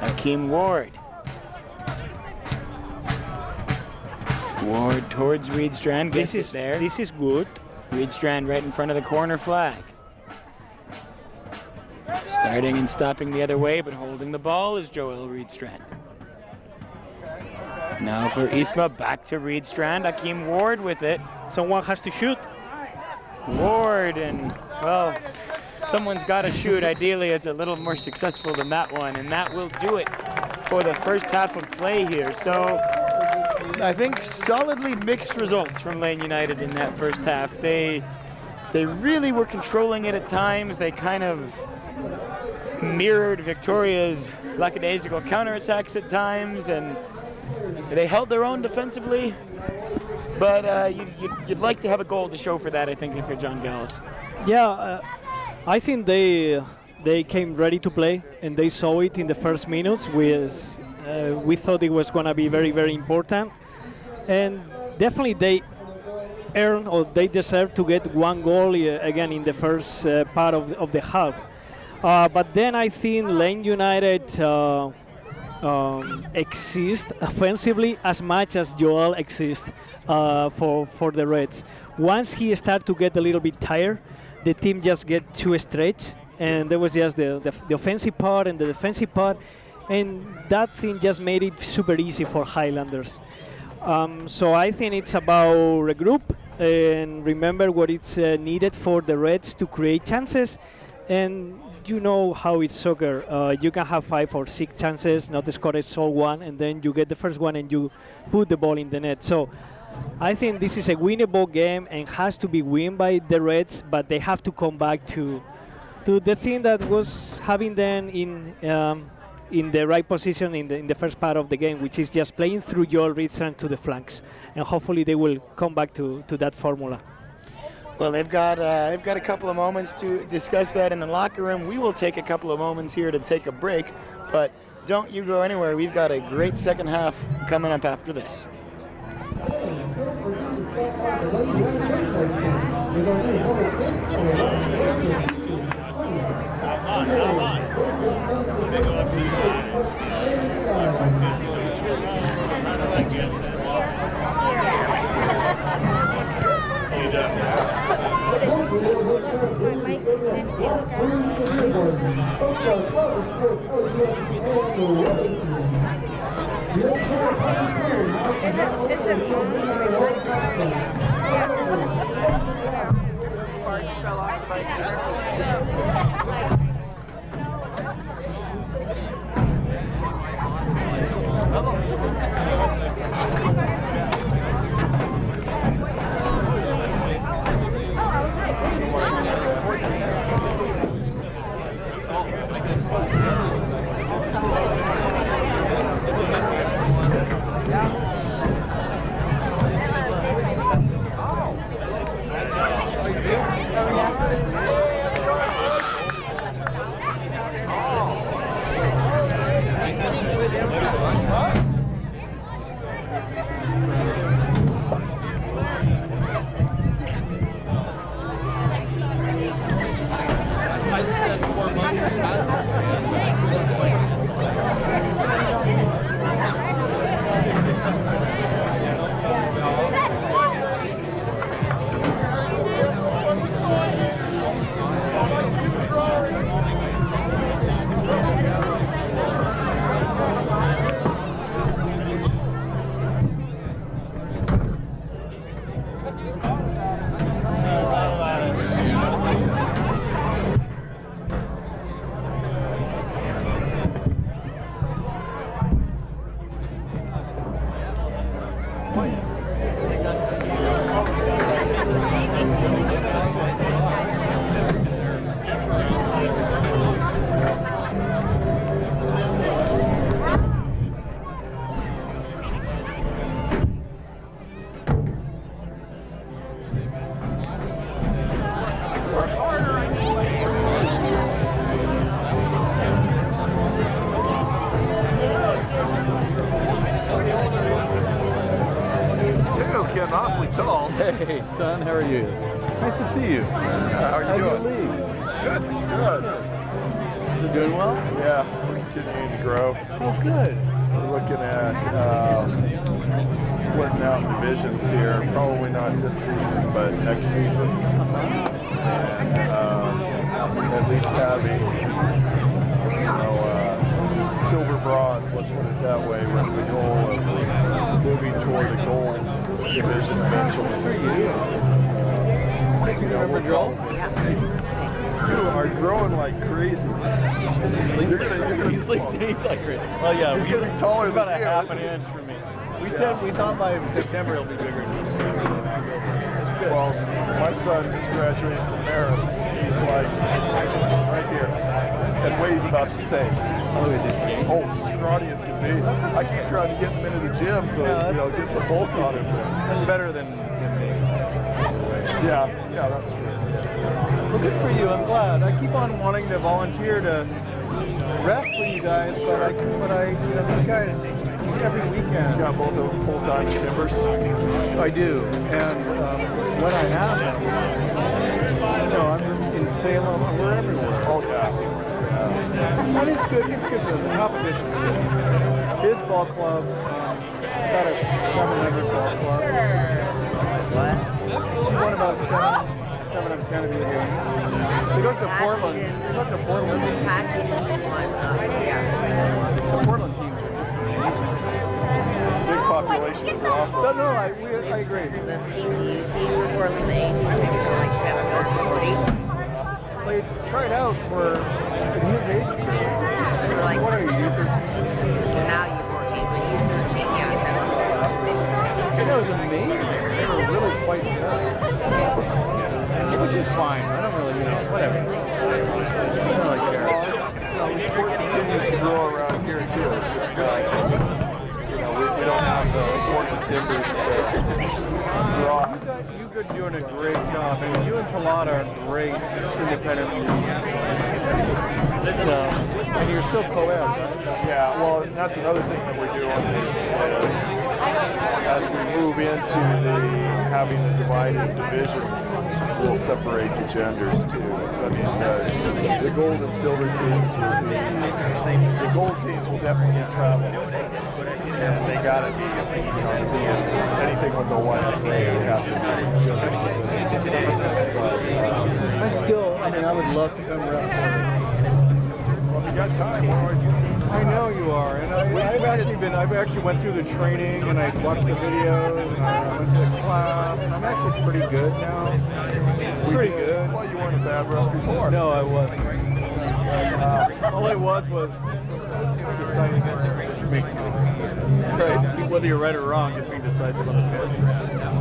Hakeem Ward. Ward towards Reedstrand, gets it there. This is good. Reedstrand right in front of the corner flag. Starting and stopping the other way, but holding the ball is Joel Reedstrand. Now for Isma, back to Reedstrand. Hakeem Ward with it. Someone has to shoot. Ward, and well, someone's got to shoot. Ideally, it's a little more successful than that one, and that will do it for the first half of play here. So I think solidly mixed results from Lane United in that first half. They really were controlling it at times. They kind of mirrored Victoria's lackadaisical counterattacks at times, and they held their own defensively. But you'd like to have a goal to show for that, I think, if you're John Gallus. Yeah, I think they came ready to play, and they saw it in the first minutes. We thought it was going to be very, very important. And definitely they earned or they deserve to get one goal again in the first part of the half. But then I think Lane United exists offensively as much as Joel exists for the Reds. Once he started to get a little bit tired, the team just get too stretched, and there was just the offensive part and the defensive part, and that thing just made it super easy for Highlanders. So I think it's about regroup and remember what it's needed for the Reds to create chances. And you know how it's soccer. You can have 5 or 6 chances, not score a sole one, and then you get the first one and you put the ball in the net. So I think this is a winnable game and has to be won by the Reds, but they have to come back to the thing that was having them in the right position in the first part of the game, which is just playing through Joel Reedstrand to the flanks, and hopefully they will come back to that formula. Well, they've got a couple of moments to discuss that in the locker room. We will take a couple of moments here to take a break, but don't you go anywhere. We've got a great second half coming up after this. Is it Hey, son, how are you? Nice to see you. How are you doing? Good, good. Is it doing well? Yeah, we're continuing to grow. Oh, good. We're looking at splitting out divisions here. Probably not this season, but next season. And at least having, silver bronze, let's put it that way, with the goal of moving toward the gold division eventually. You remember Joel? You are growing like crazy. He sleeps and eats like crazy. Oh yeah, he's gonna be taller about than a you, half isn't an he? inch for me. We thought by September he'll be bigger than me. Well, my son just graduated from Maris. He's like right here and weighs about the same. Oh, is he skinny? Oh, scrawny as can be. I keep trying to get him into the gym so get some bulk on him. That's better than me. Yeah, that's true. Well, good for you. I'm glad. I keep on wanting to volunteer to ref for you guys, but these guys every weekend. You got both of them full-time in Timbers? I do, and when I have them, I'm in Salem. We're everywhere. Oh yeah. And it's good. It's good for them. The competition's good. His ball club, about a 700 ball club. What? He won about 7 of 10 of your games. They go to Portland. They go to Portland. This past season we won. The Portland teams are just Big population to draw from. No, I agree. The PCU team for Portland, they like 740. They tried out for his age group. They're like, What are you, U13? now U14, but U13, yeah, 740. That was amazing. They were really quite good. Which is fine. I don't really, whatever. I don't really care. The sport continues to grow around here too. It's just we don't have the Portland Timbers to draw. You've been doing a great job. I mean, you and Talata are great independent musicians. And you're still co-ed, right? Yeah, well, that's another thing that we're doing is as we move into having the divided divisions, we'll separate the genders too. I mean, the gold and silver teams will be, the gold teams will definitely travel. And they gotta be, anything with the YSA, they have to be gender specific. I would love to come around. Well, if you got time, we're always I know you are, and I've actually went through the training, and I watched the videos, and I went to the class, and I'm actually pretty good now. Pretty good. Well, you weren't a bad ref before. No, I wasn't. All I was decisive, which makes you right. Whether you're right or wrong, just being decisive on the pitch.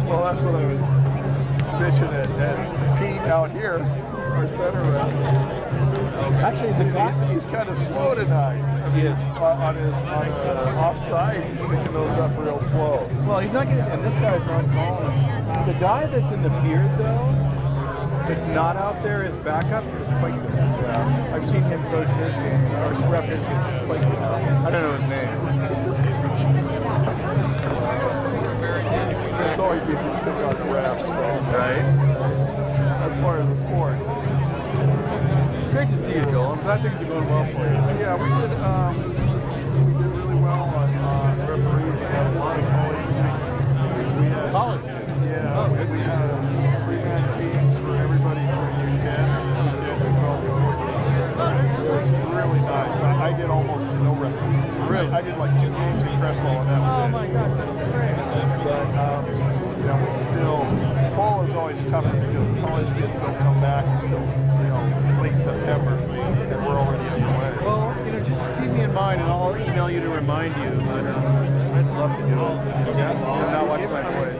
Well, that's what I was bitching at Pete out here, our center ref. Actually, He's kind of slow tonight. He is. On offsides, he's picking those up real slow. Well, he's not getting, and this guy's not calling. The guy that's in the beard, though, that's not out there, his backup, is quite good. Yeah. I've seen him coach his game, or rep his game. It's quite good. I don't know his name. It's always easy to pick on the refs, Right? that's part of the sport. It's great to see you, Joel. I'm glad things are going well for you. Yeah, we did. This season we did really well on referees. We had a lot of college teams. We had College? Yeah. Oh, good. We had 3-man teams for everybody from U10 and U10 to 12. It was really nice. I did almost no referees. Really? I did like 2 games in Crestwell and that was it. Oh my gosh, that's great. But yeah, we still. Fall is always tougher because the college kids don't come back until late September, and we're already underway. Well, just keep me in mind, and I'll email you to remind you. But I'd love to do it. Yeah, And not watch my boys.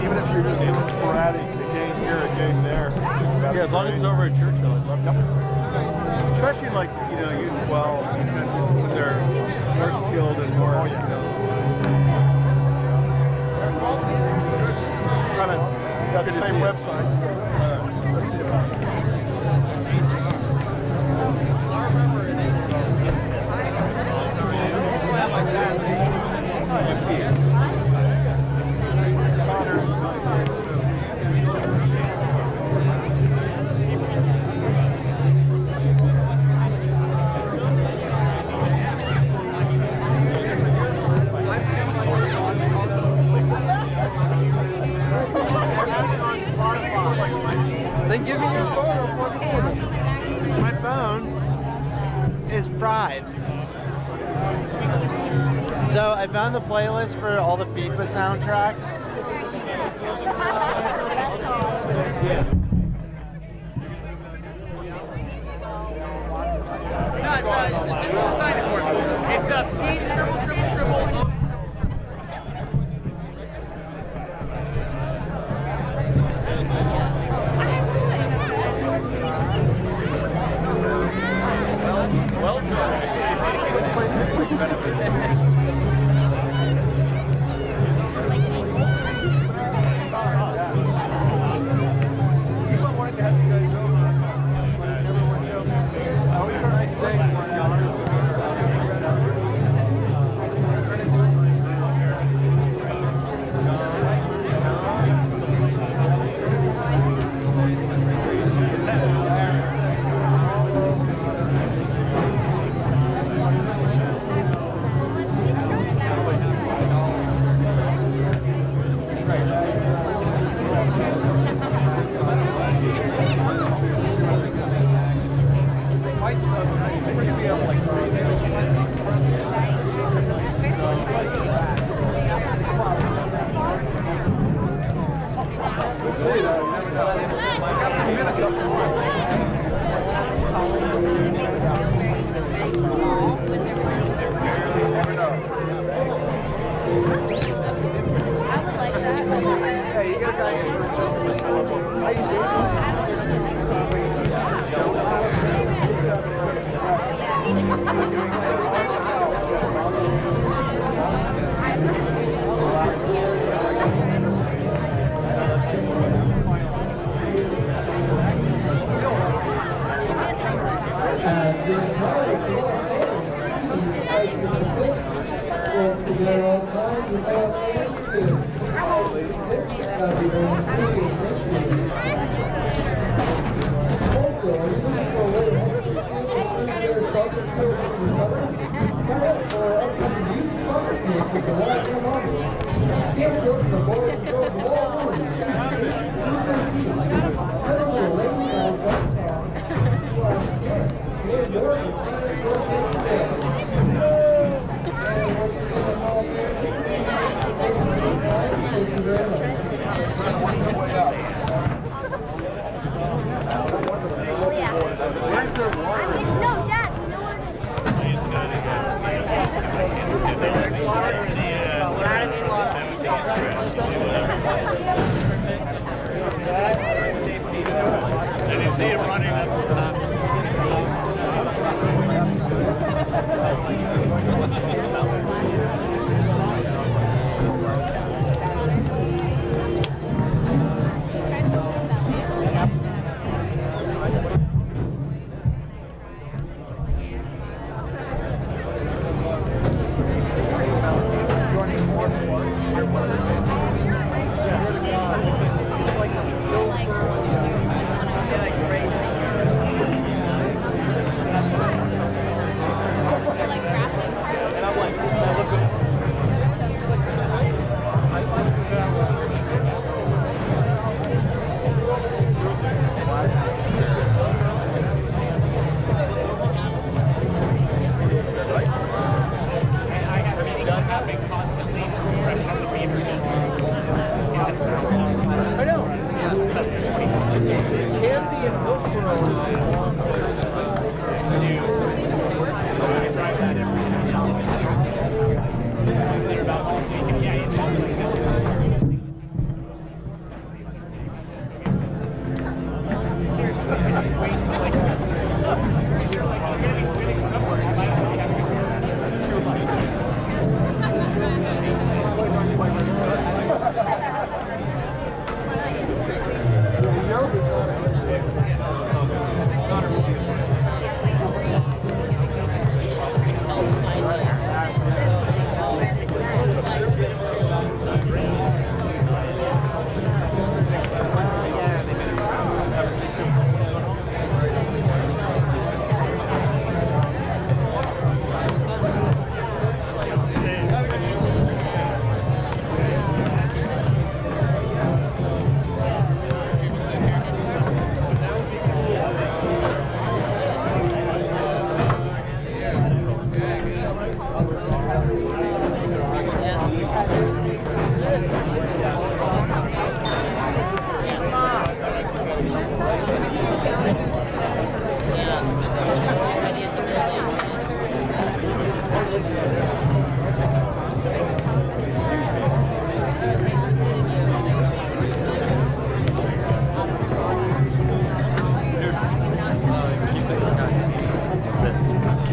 even if you're just doing sporadic, a game here, a game there. Yeah, as long as it's over at Churchill, I'd love to. Especially like U12, U10, they're more skilled and more. Got the same website. Then give me your phone. My phone is fried. So I found the playlist for all the FIFA soundtracks. It's a P scribble, scribble, scribble.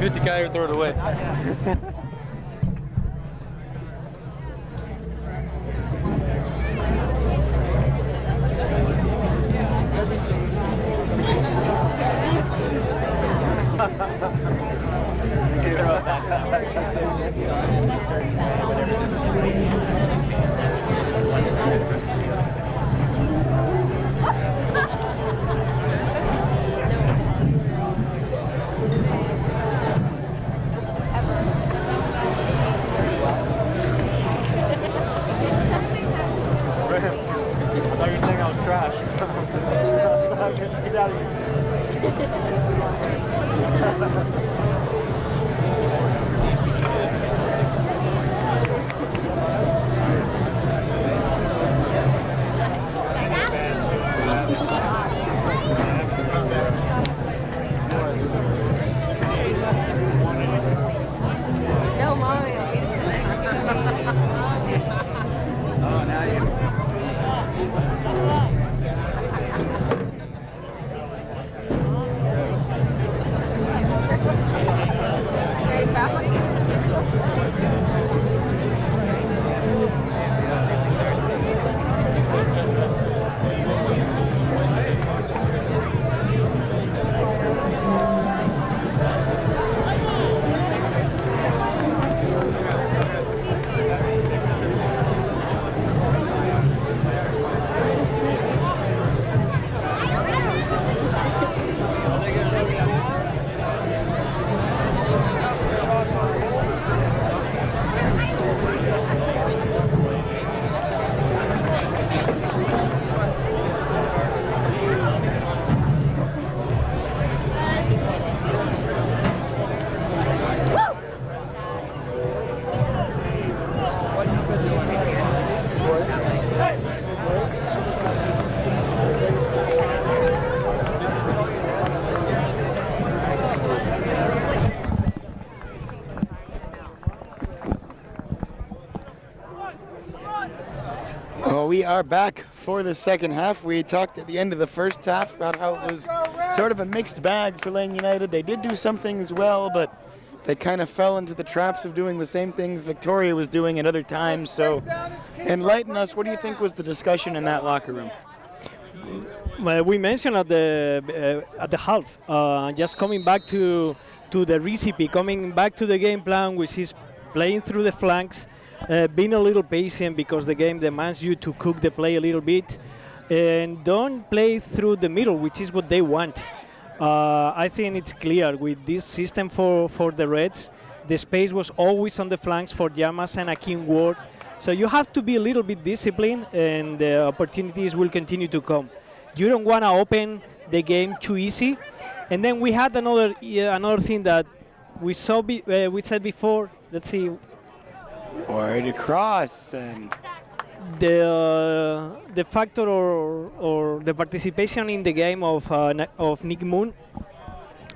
Give it to Guy or throw it away. No, Mario. Well, we are back for the second half. We talked at the end of the first half about how it was sort of a mixed bag for Lane United. They did do some things well, but they kind of fell into the traps of doing the same things Victoria was doing at other times. So enlighten us, what do you think was the discussion in that locker room? Well, we mentioned at the half, just coming back to the recipe, coming back to the game plan, which is playing through the flanks, being a little patient because the game demands you to cook the play a little bit, and don't play through the middle, which is what they want. I think it's clear with this system for the Reds, the space was always on the flanks for Llamas and Akin Ward. So you have to be a little bit disciplined, and the opportunities will continue to come. You don't want to open the game too easy. And then we had another thing that we said before. Let's see. Wide across, and the factor or the participation in the game of Nick Moon,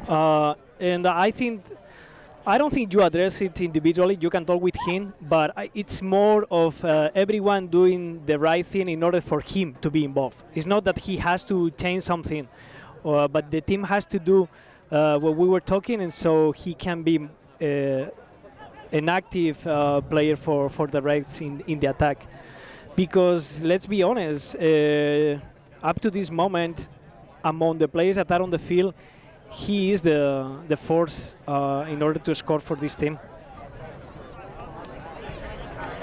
and I don't think you address it individually. You can talk with him, but it's more of everyone doing the right thing in order for him to be involved. It's not that he has to change something, but the team has to do what we were talking, and so he can be an active player for the Reds in the attack. Because let's be honest, up to this moment, among the players that are on the field, he is the force in order to score for this team.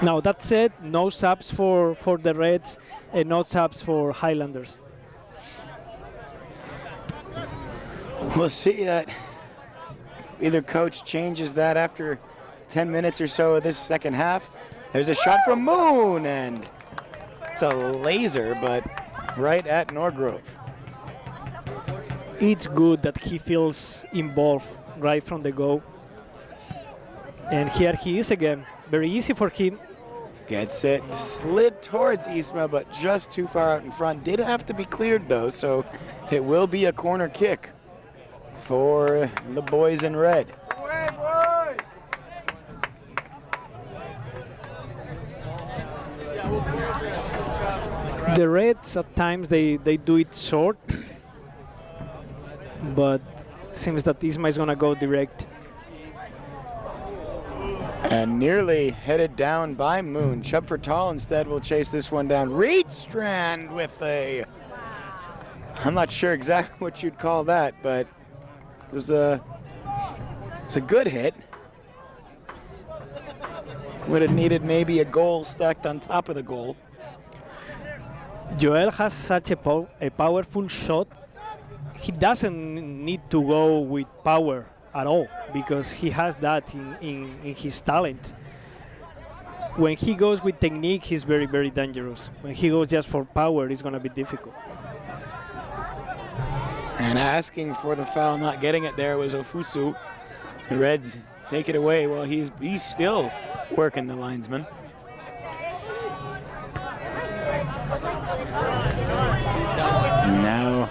Now that said, no subs for the Reds and no subs for Highlanders. We'll see that either coach changes that after 10 minutes or so of this second half. There's a shot from Moon, and it's a laser, but right at Norgrove. It's good that he feels involved right from the go. And here he is again. Very easy for him. Gets it, slid towards Isma, but just too far out in front. Did have to be cleared though, so it will be a corner kick for the boys in red. The Reds at times they do it short, but seems that Isma is gonna go direct. And nearly headed down by Moon. Chubb for Tall instead will chase this one down. Reedstrand with a, I'm not sure exactly what you'd call that, but it's a good hit. Would have needed maybe a goal stacked on top of the goal. Joel has such a powerful shot. He doesn't need to go with power at all because he has that in his talent. When he goes with technique, he's very, very dangerous. When he goes just for power, it's going to be difficult. And asking for the foul, not getting it there was Ofusu. The Reds take it away while he's still working the linesman. Now,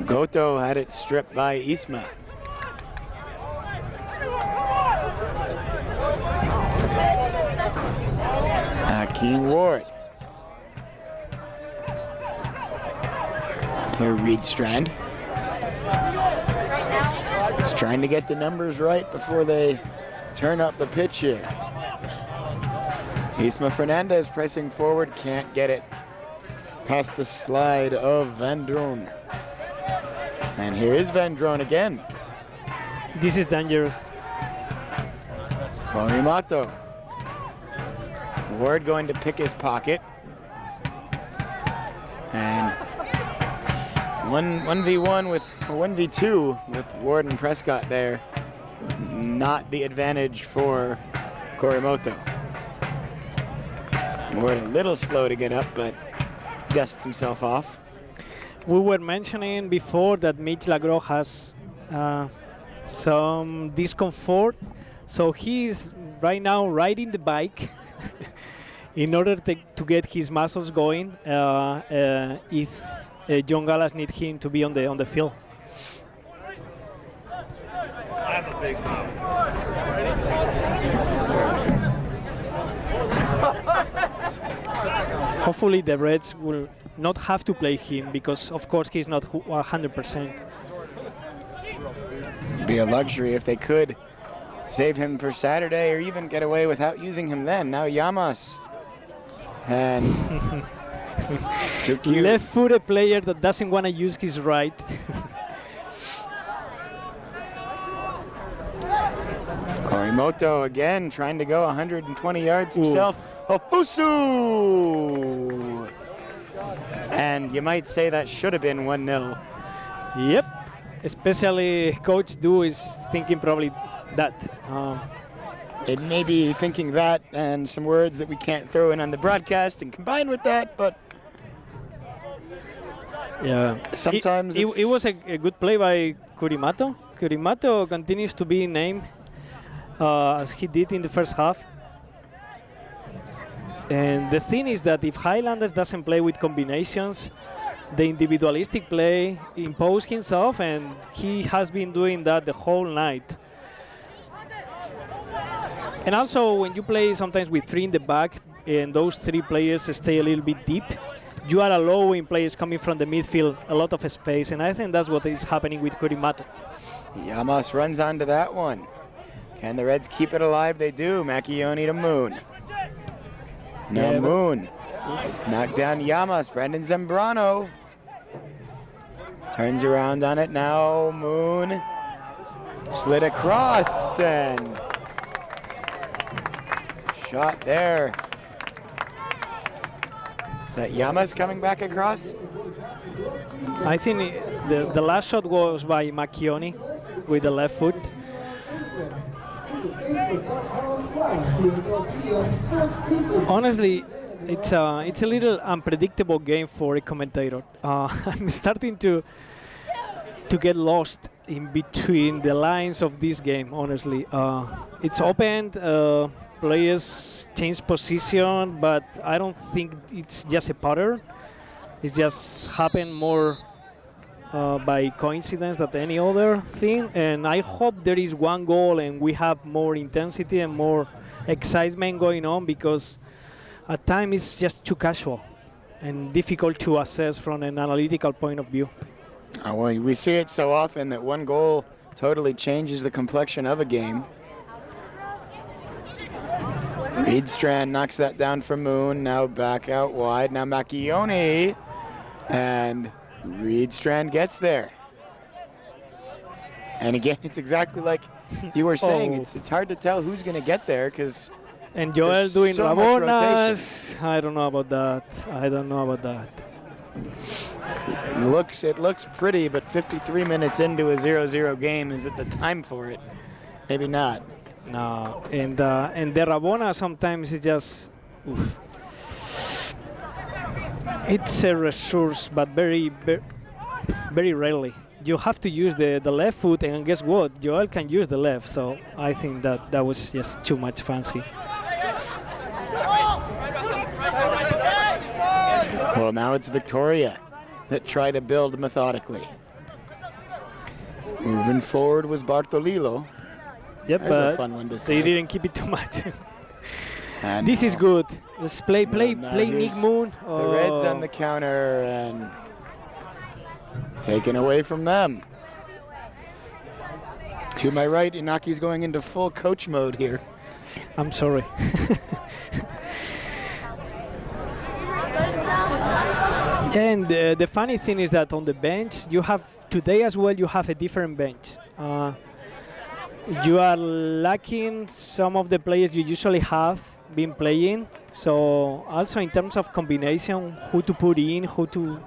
Goto had it stripped by Isma. Hakeem Ward for Reedstrand. He's trying to get the numbers right before they turn up the pitch here. Isma Fernandez pressing forward, can't get it past the slide of Van Droon. And here is Van Droon again. This is dangerous. Korimato. Ward going to pick his pocket. And 1v1 with, or 1v2 with Ward and Prescott there. Not the advantage for Korimoto. Ward a little slow to get up, but dusts himself off. We were mentioning before that Mitch Lagro has some discomfort, so he's right now riding the bike in order to get his muscles going if John Gallas need him to be on the field. Hopefully the Reds will not have to play him because of course he's not 100%. It'd be a luxury if they could save him for Saturday or even get away without using him then. Now Llamas. And left-footed player that doesn't want to use his right. Korimoto again trying to go 120 yards himself. Ofusu! And you might say that should have been 1-0. Yep. Especially Coach Du is thinking probably that. It may be thinking that and some words that we can't throw in on the broadcast and combine with that, but yeah, sometimes it was a good play by Kurimato. Kurimato continues to be named as he did in the first half. And the thing is that if Highlanders doesn't play with combinations, the individualistic play imposes himself, and he has been doing that the whole night. And also, when you play sometimes with three in the back, and those three players stay a little bit deep, you are allowing players coming from the midfield a lot of space, and I think that's what is happening with Kurimato. Llamas runs onto that one. Can the Reds keep it alive? They do. Macchione to Moon. No, yeah, Moon. Knocked down Llamas. Brandon Zambrano turns around on it now. Moon slid across and shot there. Is that Llamas coming back across? I think the last shot was by Macchione with the left foot. Honestly, it's a little unpredictable game for a commentator. I'm starting to get lost in between the lines of this game, honestly. It's opened, players change position, but I don't think it's just a pattern. It's just happened more by coincidence than any other thing. And I hope there is one goal and we have more intensity and more excitement going on, because at times it's just too casual and difficult to assess from an analytical point of view. Well, we see it so often that one goal totally changes the complexion of a game. Reedstrand knocks that down for Moon. Now back out wide. Now Macchione. And Reedstrand gets there. And again, it's exactly like you were saying. It's hard to tell who's going to get there because. And Joel there's doing so much Rabonas. I don't know about that. It looks pretty, but 53 minutes into a 0-0 game, is it the time for it? Maybe not. No, and the Rabona sometimes is just, oof. It's a resource, but very rarely. You have to use the left foot, and guess what? Joel can use the left, so I think that was just too much fancy. Well, now it's Victoria that try to build methodically. Moving forward was Bartolillo. Yep, There's but a fun one to they see. didn't keep it too much. And this is good. Let's play now Nick here's Moon. The Reds on the counter and taken away from them. To my right, Iñaki's going into full coach mode here. I'm sorry. And the funny thing is that on the bench, you have today as well, you have a different bench. You are lacking some of the players you usually have been playing. So also in terms of combination, who to put in, who to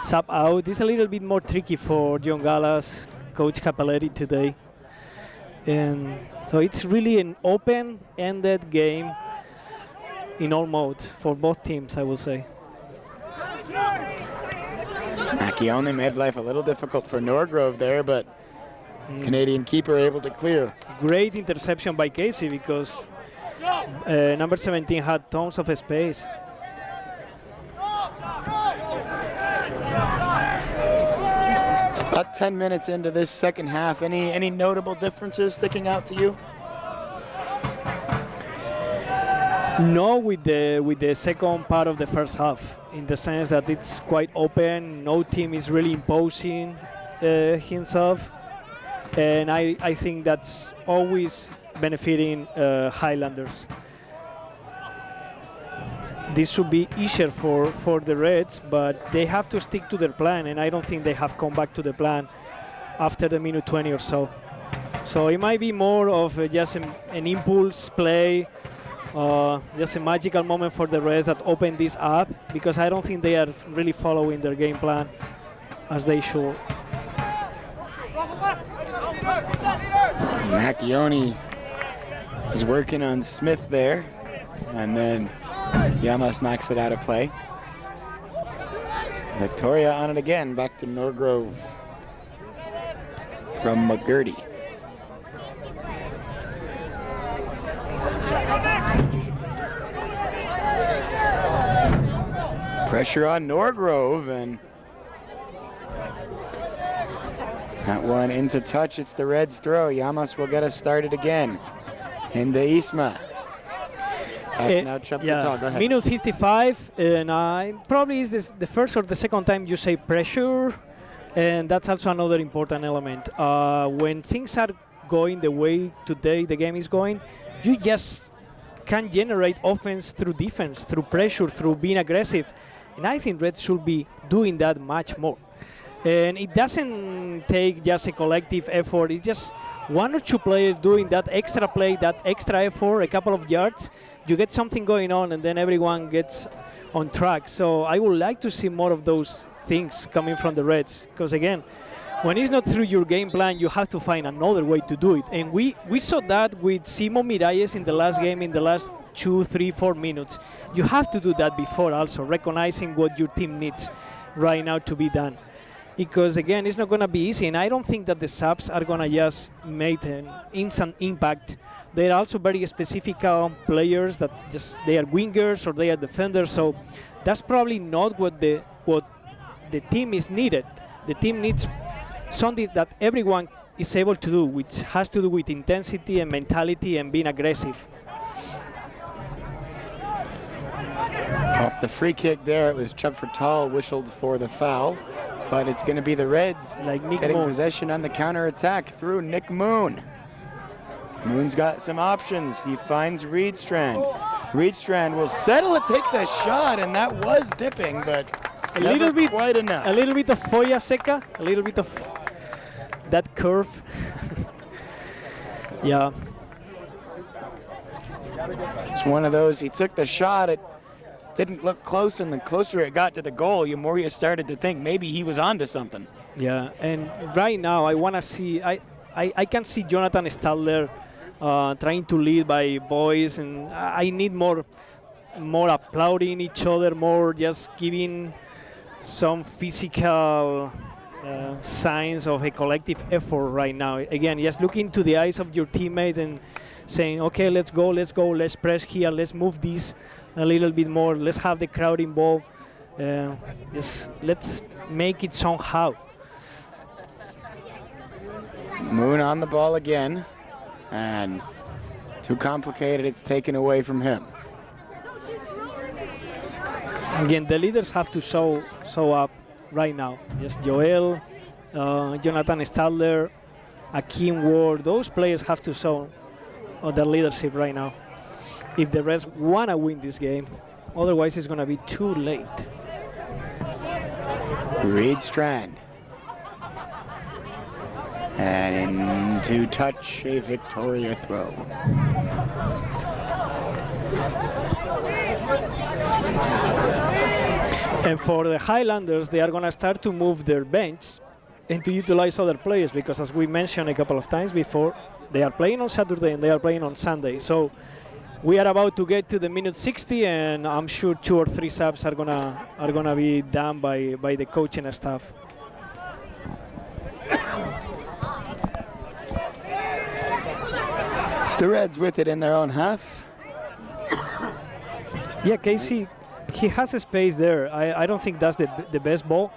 sub out, it's a little bit more tricky for John Gallas, Coach Capelletti today. And so it's really an open-ended game in all modes for both teams, I will say. Macchione made life a little difficult for Norgrove there, but Canadian keeper able to clear. Great interception by Casey because number 17 had tons of space. About 10 minutes into this second half, any notable differences sticking out to you? No, with the second part of the first half, in the sense that it's quite open. No team is really imposing himself, and I think that's always benefiting Highlanders. This should be easier for the Reds, but they have to stick to their plan, and I don't think they have come back to the plan after the minute 20 or so. So it might be more of just an impulse play, just a magical moment for the Reds that open this up, because I don't think they are really following their game plan as they should. Macchione is working on Smith there, and then Yamas knocks it out of play. Victoria on it again, back to Norgrove from McGurdy. Pressure on Norgrove, and that one into touch. It's the Reds' throw. Yamas will get us started again. Into Isma. Now jump the tall. Go ahead. Minute 55, and probably is this the first or the second time you say pressure, and that's also another important element. When things are going the way today the game is going, you just can generate offense through defense, through pressure, through being aggressive, and I think Reds should be doing that much more. And it doesn't take just a collective effort. It's just one or two players doing that extra play, that extra effort, a couple of yards. You get something going on, and then everyone gets on track. So I would like to see more of those things coming from the Reds. Because again, when it's not through your game plan, you have to find another way to do it. And we saw that with Simon Miralles in the last game, in the last 2, 3, 4 minutes. You have to do that before also, recognizing what your team needs right now to be done. Because again, it's not going to be easy, and I don't think that the subs are going to just make an instant impact. They're also very specific players that just they are wingers or they are defenders, so that's probably not what the team is needed. The team needs something that everyone is able to do, which has to do with intensity and mentality and being aggressive. Off the free kick there, it was Chubb Tall whistled for the foul. But it's going to be the Reds getting possession on the counter-attack through Nick Moon. Moon's got some options. He finds Reedstrand. Reedstrand will settle. It takes a shot, and that was dipping, but A never little bit, quite enough. a little bit of folla seca, a little bit of that curve. Yeah. It's one of those, he took the shot, it didn't look close, and the closer it got to the goal, the more you started to think maybe he was onto something. Yeah, and right now I want to see, I can see Jonathan Stadler trying to lead by voice, and I need more applauding each other, more just giving some physical signs of a collective effort right now. Again, just look into the eyes of your teammates and saying, okay, let's go, let's press here, let's move this a little bit more, let's have the crowd involved, let's make it somehow. Moon on the ball again, and too complicated, it's taken away from him. Again, the leaders have to show up right now. Just Joel, Jonathan Stadler, Akeem Ward, those players have to show their leadership right now if the rest want to win this game. Otherwise, it's going to be too late. Reedstrand. And into touch, a Victoria throw. And for the Highlanders, they are going to start to move their bench and to utilize other players because, as we mentioned a couple of times before, they are playing on Saturday and they are playing on Sunday. So we are about to get to the minute 60, and I'm sure 2 or 3 subs are gonna be done by the coaching staff. It's the Reds with it in their own half. Yeah, Casey, he has a space there. I don't think that's the best ball.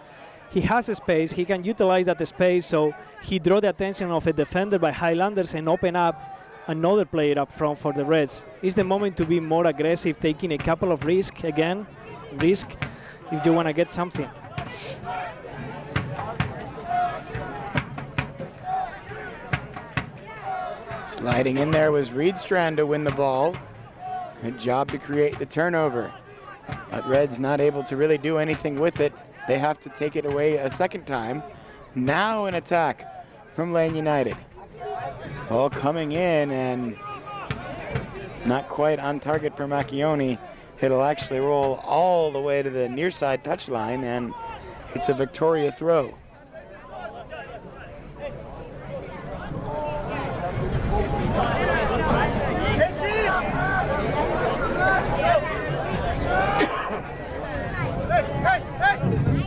He has a space. He can utilize that space, so he draw the attention of a defender by Highlanders and open up another player up front for the Reds. It's the moment to be more aggressive, taking a couple of risks again. Risk if you want to get something. Sliding in there was Reedstrand to win the ball. Good job to create the turnover. But Reds not able to really do anything with it. They have to take it away a second time. Now an attack from Lane United. Ball coming in and not quite on target for Macchione. It'll actually roll all the way to the near side touchline, and it's a Victoria throw.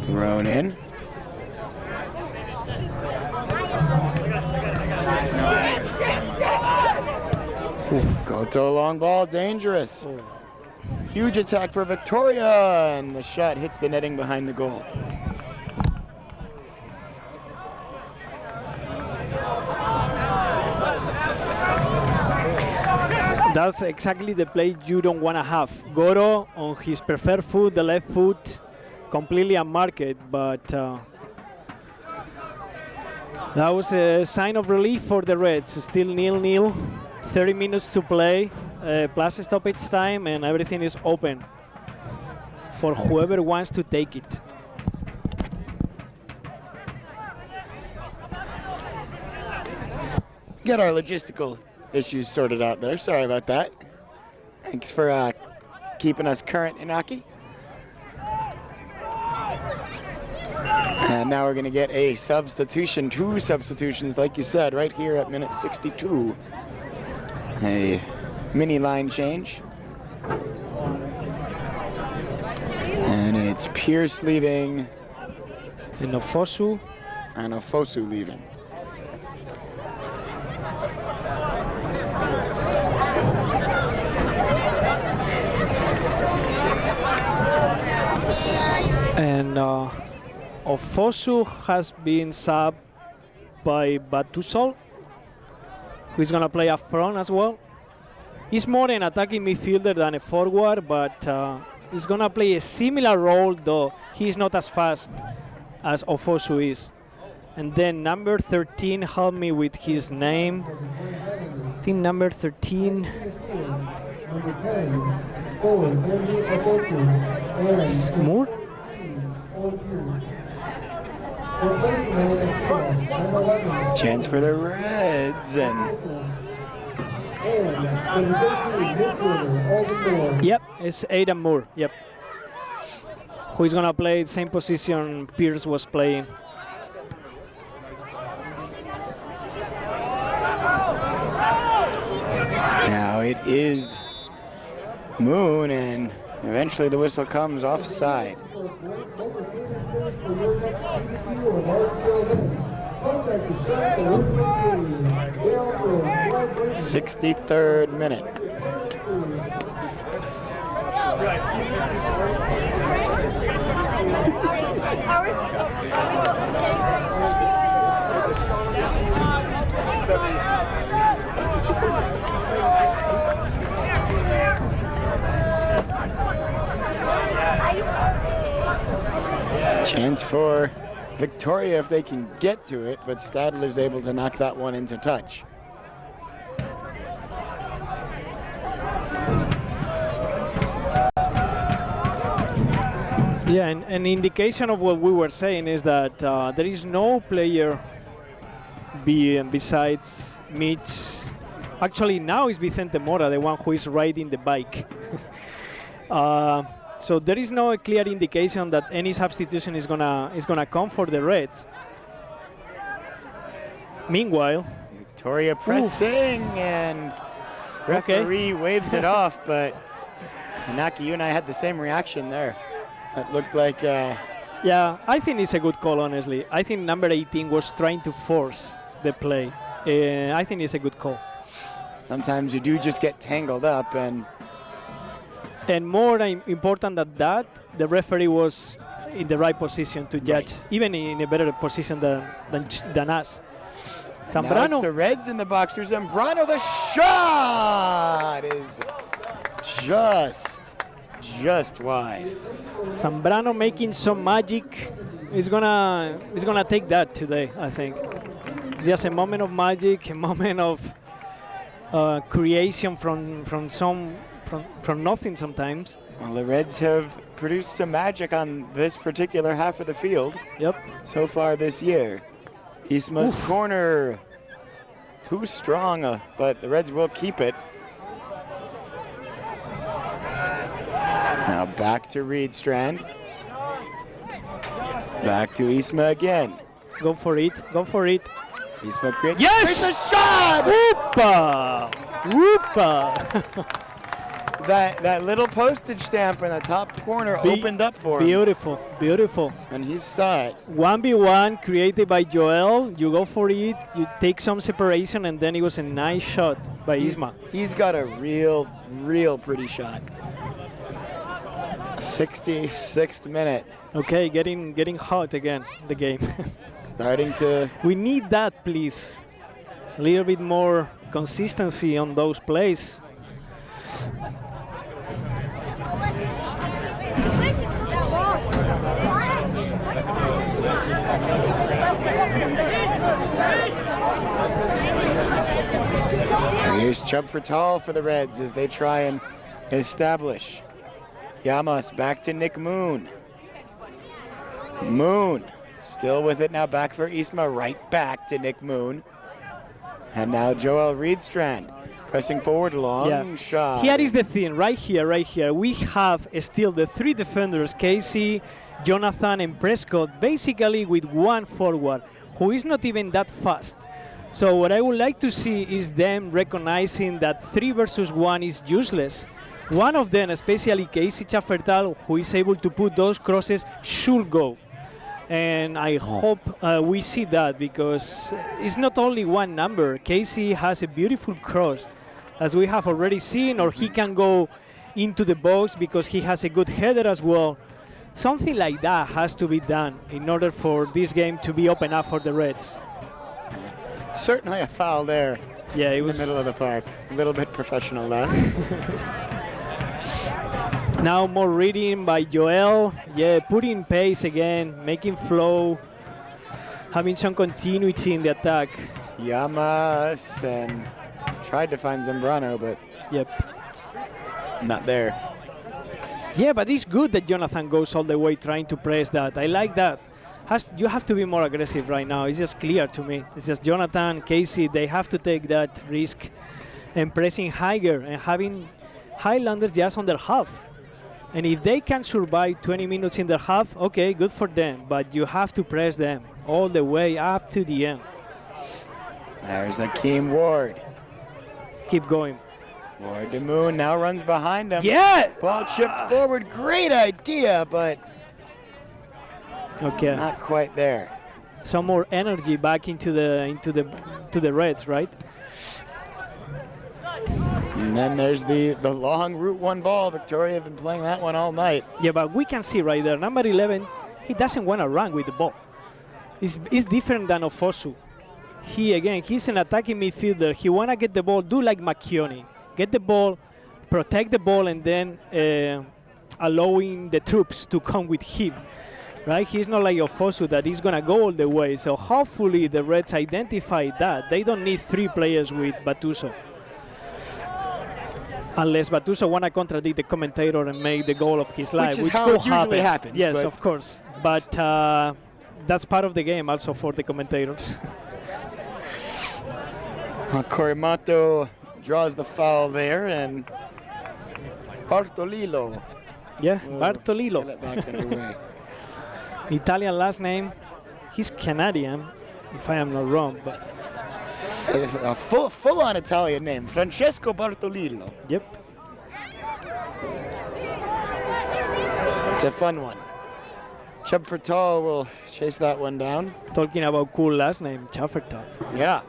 Thrown in. Goto long ball, dangerous. Huge attack for Victoria, and the shot hits the netting behind the goal. That's exactly the play you don't want to have. Goro on his preferred foot, the left foot, completely unmarked, but that was a sign of relief for the Reds. Still 0-0, 30 minutes to play, plus stoppage time, and everything is open for whoever wants to take it. Get our logistical issues sorted out there. Sorry about that. Thanks for keeping us current, Iñaki. And now we're going to get a substitution, 2 substitutions, like you said, right here at minute 62. A mini line change. And it's Pierce leaving. And Ofosu. And Ofosu leaving. And Ofosu has been subbed by Batusol, who is going to play up front as well. He's more an attacking midfielder than a forward, but he's going to play a similar role, though he's not as fast as Ofosu is. And then number 13, help me with his name. I think number 13. Smooth. Chance for the Reds, and Yep, it's Aidan Moore. Yep. Who is gonna play the same position Pierce was playing. now it is Moon, and eventually the whistle comes offside. 63rd minute. Chance for Victoria if they can get to it, but Stadler's able to knock that one into touch. Yeah, and an indication of what we were saying is that there is no player besides Mitch. Actually, now it's Vicente Mora, the one who is riding the bike. So there is no clear indication that any substitution is gonna come for the Reds. Meanwhile, Victoria pressing, and referee waves it off, but Iñaki, you and I had the same reaction there. It looked like... yeah, I think it's a good call, honestly. I think number 18 was trying to force the play. I think it's a good call. Sometimes you do just get tangled up, and more important than that, the referee was in the right position to judge, even in a better position than us. now Zambrano. it's the Reds in the box. There's Zambrano. The shot is just wide. Zambrano making some magic. He's gonna take that today, I think. It's just a moment of magic, a moment of creation from nothing sometimes. Well, the Reds have produced some magic on this particular half of the field. Yep. So far this year. Isma's corner, too strong, but the Reds will keep it. Now back to Reedstrand. Back to Isma again. Go for it. Go for it. Isma creates Yes! a shot! Whoopa! Whoopa! That little postage stamp in the top corner opened up for him. Beautiful, beautiful. And he saw it. 1v1 created by Joel. You go for it, you take some separation, and then it was a nice shot by Isma. He's got a real pretty shot. 66th minute. Okay, getting hot again, the game. Starting to... We need that, please. A little bit more consistency on those plays. Here's Chubb for tall for the Reds as they try and establish. Llamas back to Nick Moon. Moon still with it now, back for Isma, right back to Nick Moon. And now Joel Reedstrand pressing forward, long shot. Here is the thing, right here. We have still the three defenders, Casey, Jonathan, and Prescott, basically with one forward who is not even that fast. So what I would like to see is them recognizing that 3 versus 1 is useless. One of them, especially Casey Chaffertal, who is able to put those crosses, should go. And I hope we see that, because it's not only one number. Casey has a beautiful cross, as we have already seen, or he can go into the box because he has a good header as well. Something like that has to be done in order for this game to be open up for the Reds. Certainly a foul there. Yeah, it in was the middle of the park. A little bit professional there. Now more reading by Joel. Yeah, putting pace again, making flow, having some continuity in the attack. Llamas and tried to find Zambrano, but Yep. not there. Yeah, but it's good that Jonathan goes all the way trying to press that. I like that. You have to be more aggressive right now. It's just clear to me. It's just Jonathan, Casey, they have to take that risk and pressing higher and having Highlanders just on their half. And if they can survive 20 minutes in the half, okay, good for them. But you have to press them all the way up to the end. There's Akeem Ward. Keep going. Ward to Moon now runs behind him. Yeah! Ball chipped forward. Great idea, but okay. not quite there. Some more energy back into the Reds, right? And then there's the long Route 1 ball. Victoria have been playing that one all night. Yeah, but we can see right there, number 11, he doesn't want to run with the ball. It's different than Ofosu. He's an attacking midfielder. He want to get the ball, do like McKeowney. Get the ball, protect the ball, and then allowing the troops to come with him. Right? He's not like Ofosu that is going to go all the way. So hopefully the Reds identify that. They don't need 3 players with Batuso. Unless Batuso want to contradict the commentator and make the goal of his life, which how it usually happens. Yes, of course. But that's part of the game also for the commentators. Corimato draws the foul there, and Bartolillo. Yeah, Bartolillo. Get it back underway. Italian last name. He's Canadian, if I am not wrong. But a full-on Italian name, Francesco Bartolillo. Yep. It's a fun one. Chubb Fertal will chase that one down. Talking about cool last name, Chaffertal. Yeah.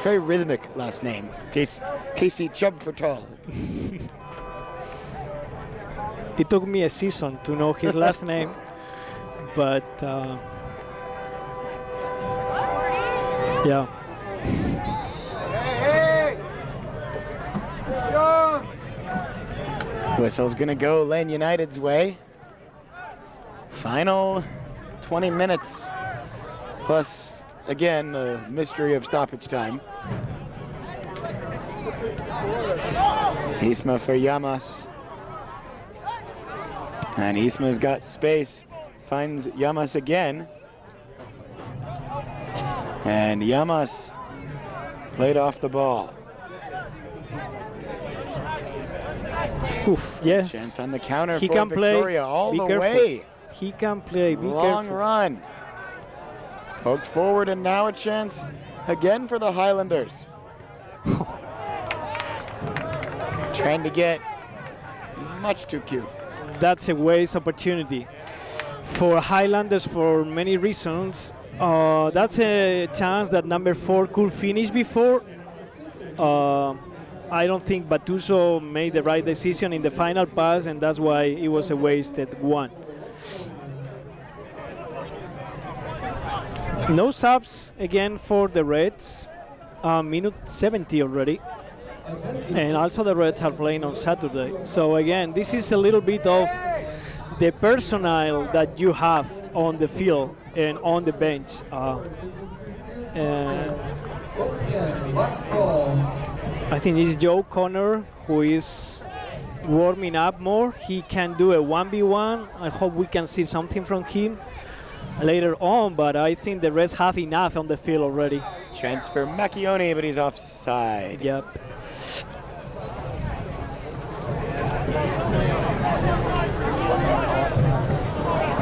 Very rhythmic last name, Casey Chubb Fertal. It took me a season to know his last name, but yeah. Whistle's gonna go Lane United's way. Final 20 minutes, plus again the mystery of stoppage time. Isma for Llamas. And Isma's got space, finds Llamas again. And Llamas played off the ball. Oof, yes. Chance on the counter He for can play. Victoria all Be the careful. way. He can play. Be Long careful. run. Poked forward, and now a chance again for the Highlanders. Trying to get much too cute. That's a waste opportunity for Highlanders for many reasons. That's a chance that number 4 could finish before. I don't think Batuso made the right decision in the final pass, and that's why it was a wasted one. No subs again for the Reds. Minute 70 already. And also the Reds are playing on Saturday. So again, this is a little bit of the personnel that you have on the field and on the bench. I think it's Joe Connor who is warming up more. He can do a 1v1. I hope we can see something from him later on, but I think the Reds have enough on the field already. Chance for Macchione, but he's offside. Yep.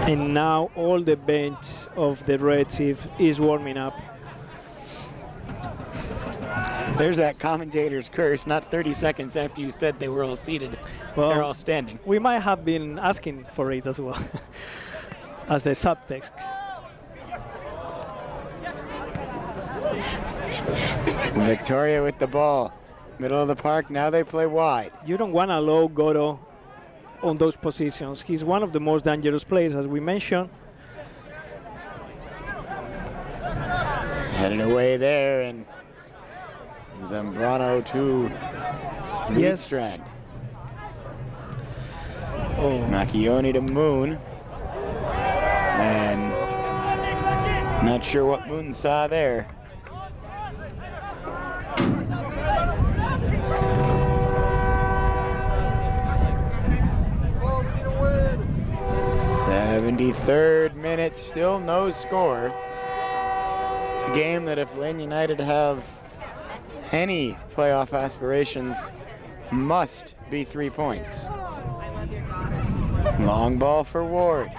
And now all the bench of the Reds is warming up. There's that commentator's curse, not 30 seconds after you said they were all seated. Well, they're all standing. We might have been asking for it as well, as the subtext. Victoria with the ball. Middle of the park, now they play wide. You don't want to allow Goro on those positions. He's one of the most dangerous players, as we mentioned. Headed away there, and Zambrano to Leadstrand. Oh. Macchione to Moon. And not sure what Moon saw there. 73rd minute, still no score. It's a game that if Lynn United have any playoff aspirations, must be 3 points. Long ball for Ward.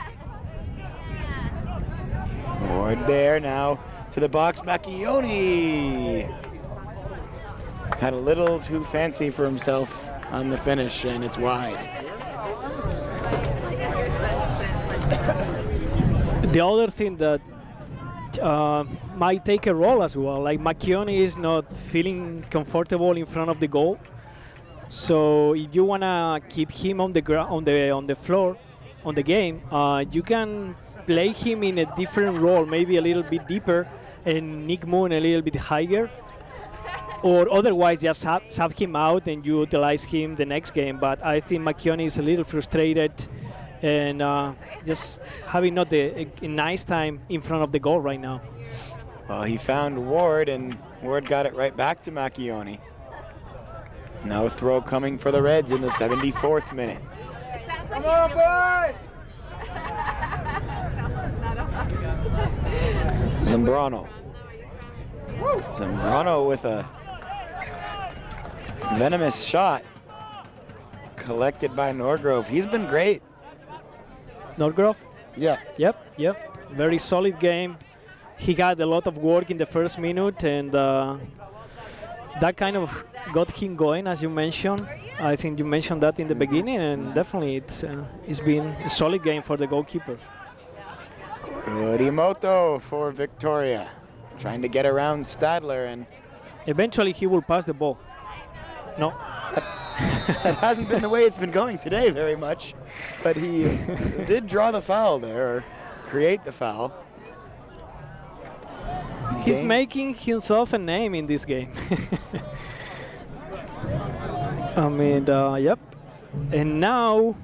Ward there now to the box, Macchione. Had a little too fancy for himself on the finish, and it's wide. The other thing that might take a role as well, like Macchione is not feeling comfortable in front of the goal. So if you wanna keep him on the ground, on the floor, on the game, you can play him in a different role, maybe a little bit deeper, and Nick Moon a little bit higher. Or otherwise, just sub him out and you utilize him the next game. But I think Macchione is a little frustrated and just having not a nice time in front of the goal right now. Well, he found Ward, and Ward got it right back to Macchione. Now a throw coming for the Reds in the 74th minute. Come on, boys! Zambrano. Zambrano with a venomous shot collected by Norgrove. He's been great. Norgrove? Yeah. Yep. Very solid game. He got a lot of work in the first minute, and that kind of got him going, as you mentioned. I think you mentioned that in the beginning, and definitely it's been a solid game for the goalkeeper. Kurimoto for Victoria, trying to get around Stadler, and Eventually he will pass the ball. No. that hasn't been the way it's been going today very much, but he did draw the foul there, or create the foul. He's making himself a name in this game. I mean, yep. And now,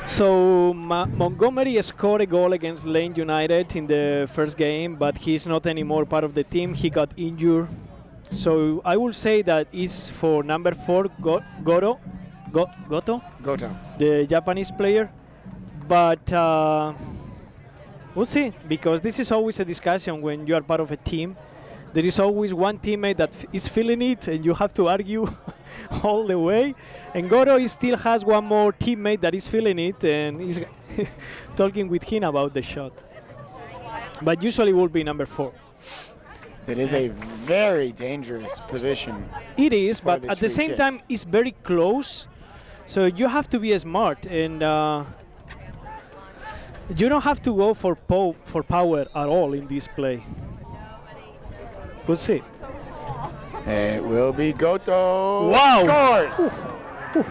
so Montgomery scored a goal against Lane United in the first game, but he's not anymore part of the team. He got injured. So I will say that is for number 4, Goto, the Japanese player. But we'll see, because this is always a discussion when you are part of a team. There is always one teammate that is feeling it, and you have to argue all the way. And Goto still has one more teammate that is feeling it, and is talking with him about the shot. But usually will be number 4. It is a very dangerous position. It is, but at the same time, it's very close. So you have to be smart, and you don't have to go for power at all in this play. We'll see. It will be Goto. Wow! Scores! Ooh.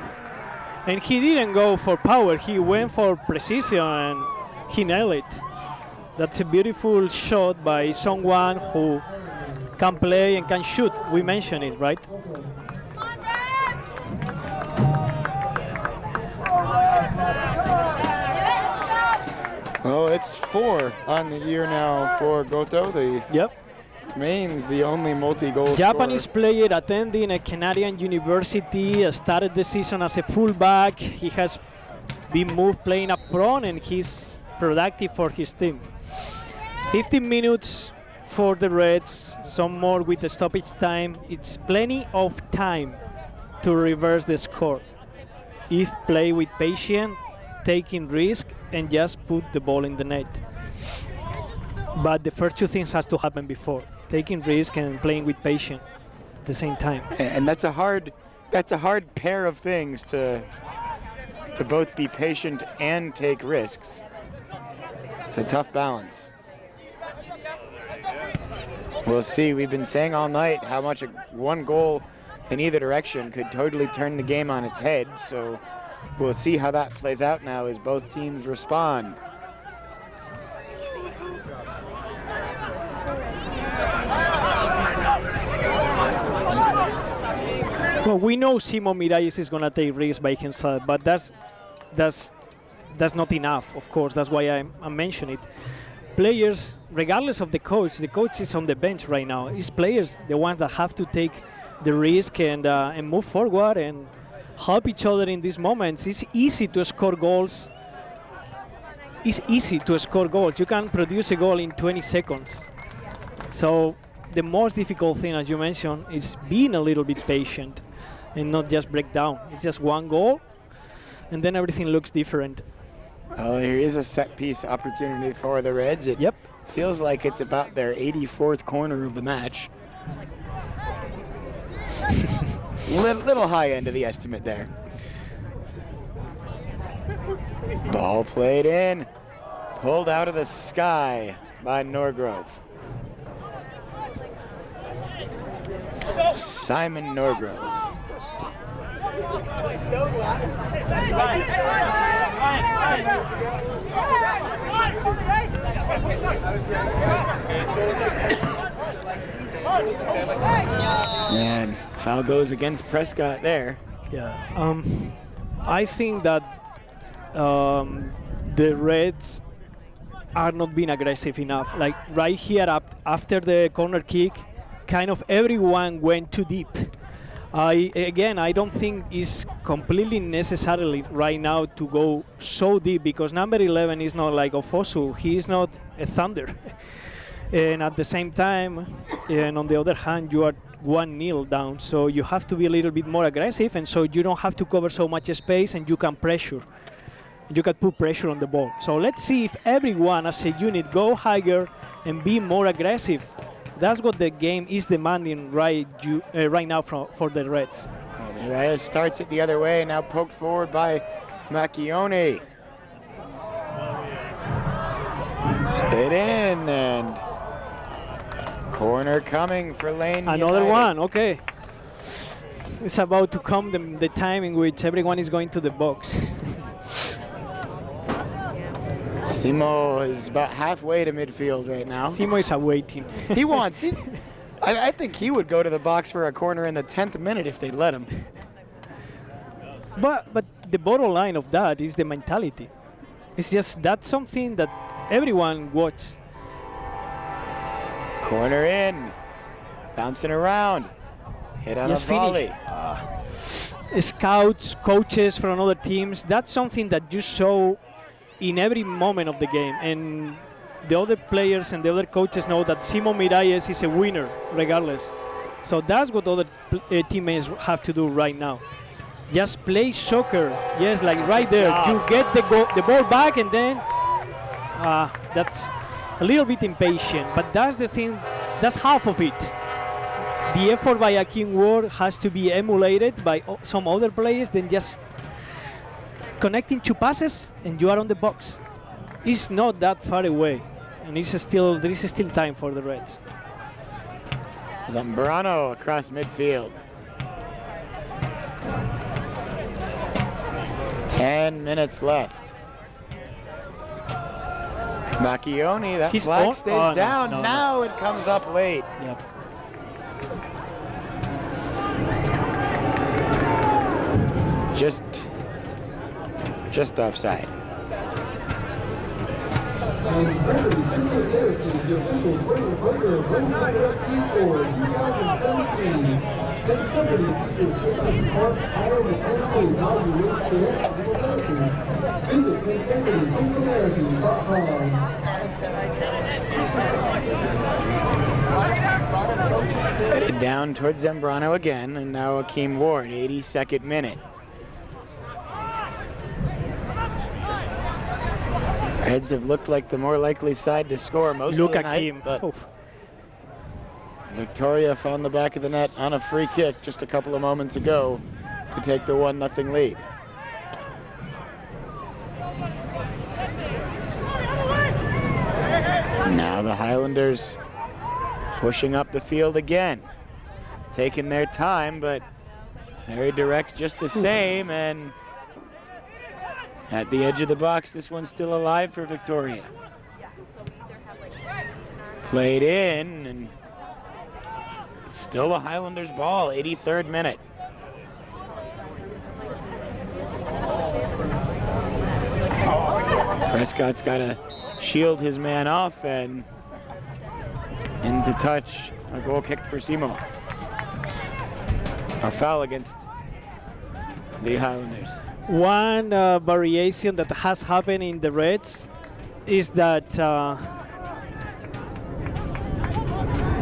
And he didn't go for power. He went for precision, and he nailed it. That's a beautiful shot by someone who can play and can shoot. We mentioned it, right? Well, it's 4 on the year now for Goto. The Maine's the only multi-goal Japanese scorer. player attending a Canadian university, started the season as a fullback. He has been moved playing up front, and he's productive for his team. 15 minutes for the Reds, some more with the stoppage time. It's plenty of time to reverse the score if play with patience, taking risk, and just put the ball in the net. But the first 2 things has to happen before: taking risk and playing with patience at the same time. And that's a hard pair of things to both be patient and take risks. It's a tough balance. We'll see. We've been saying all night how much one goal in either direction could totally turn the game on its head. So we'll see how that plays out now as both teams respond. Well, we know Simon Miralles is going to take risks by himself, but that's not enough, of course. That's why I mention it. Players, regardless of the coach is on the bench right now. It's players, the ones that have to take the risk and move forward and help each other in these moments. It's easy to score goals. It's easy to score goals. You can produce a goal in 20 seconds. So the most difficult thing, as you mentioned, is being a little bit patient and not just break down. It's just one goal, and then everything looks different. Well, here is a set piece opportunity for the Reds. It feels like it's about their 84th corner of the match. Little high end of the estimate there. Ball played in, pulled out of the sky by Norgrove. Simon Norgrove. And foul goes against Prescott there. Yeah, I think that the Reds are not being aggressive enough. Like right here, after the corner kick, kind of everyone went too deep. I don't think it's completely necessarily right now to go so deep, because number 11 is not like Ofosu. He is not a Thunder. And at the same time, and on the other hand, you are 1-0 down. So you have to be a little bit more aggressive, and so you don't have to cover so much space, and you can pressure. You can put pressure on the ball. So let's see if everyone as a unit go higher and be more aggressive. That's what the game is demanding right now for the Reds. Reyes starts it the other way, now poked forward by Macchione. Slid in, and corner coming for Lane Another United. one, okay. It's about to come the time in which everyone is going to the box. Simo is about halfway to midfield right now. Simo is awaiting. I think he would go to the box for a corner in the 10th minute if they'd let him. But the bottom line of that is the mentality. It's just that's something that everyone watches. Corner in, bouncing around, hit on a volley. Scouts, coaches from other teams, that's something that you saw in every moment of the game, and the other players and the other coaches know that Simo Miralles is a winner regardless. So that's what other teammates have to do right now. Just play soccer. Yes, like right there. You get the ball back, and then that's a little bit impatient, but that's the thing. That's half of it. The effort by Akeem Ward has to be emulated by some other players than just connecting two passes and you are on the box. It's not that far away, and there is still time for the Reds. Zambrano across midfield. 10 minutes left. Macchione, that flag stays down. Now it comes up late. Yep. Just offside. And Saturday, Mr. Eric is the official training partner of Rosenthal FC for 2017. And Saturday, Mr. Stoppage Park, Ireland, and inaugurates the physical therapy. Visit SaturdaysPhysicalTherapy.com. Headed down towards Zambrano again, and now Akeem Ward, 82nd minute. Reds have looked like the more likely side to score most of the night, but Victoria found the back of the net on a free kick just a couple of moments ago to take the 1-0 lead. Now the Highlanders pushing up the field again, taking their time, but very direct just the same, and at the edge of the box, this one's still alive for Victoria. Played in, and it's still the Highlanders' ball, 83rd minute. Prescott's got to shield his man off, and into touch, a goal kick for Simo. A foul against the Highlanders. One variation that has happened in the Reds is that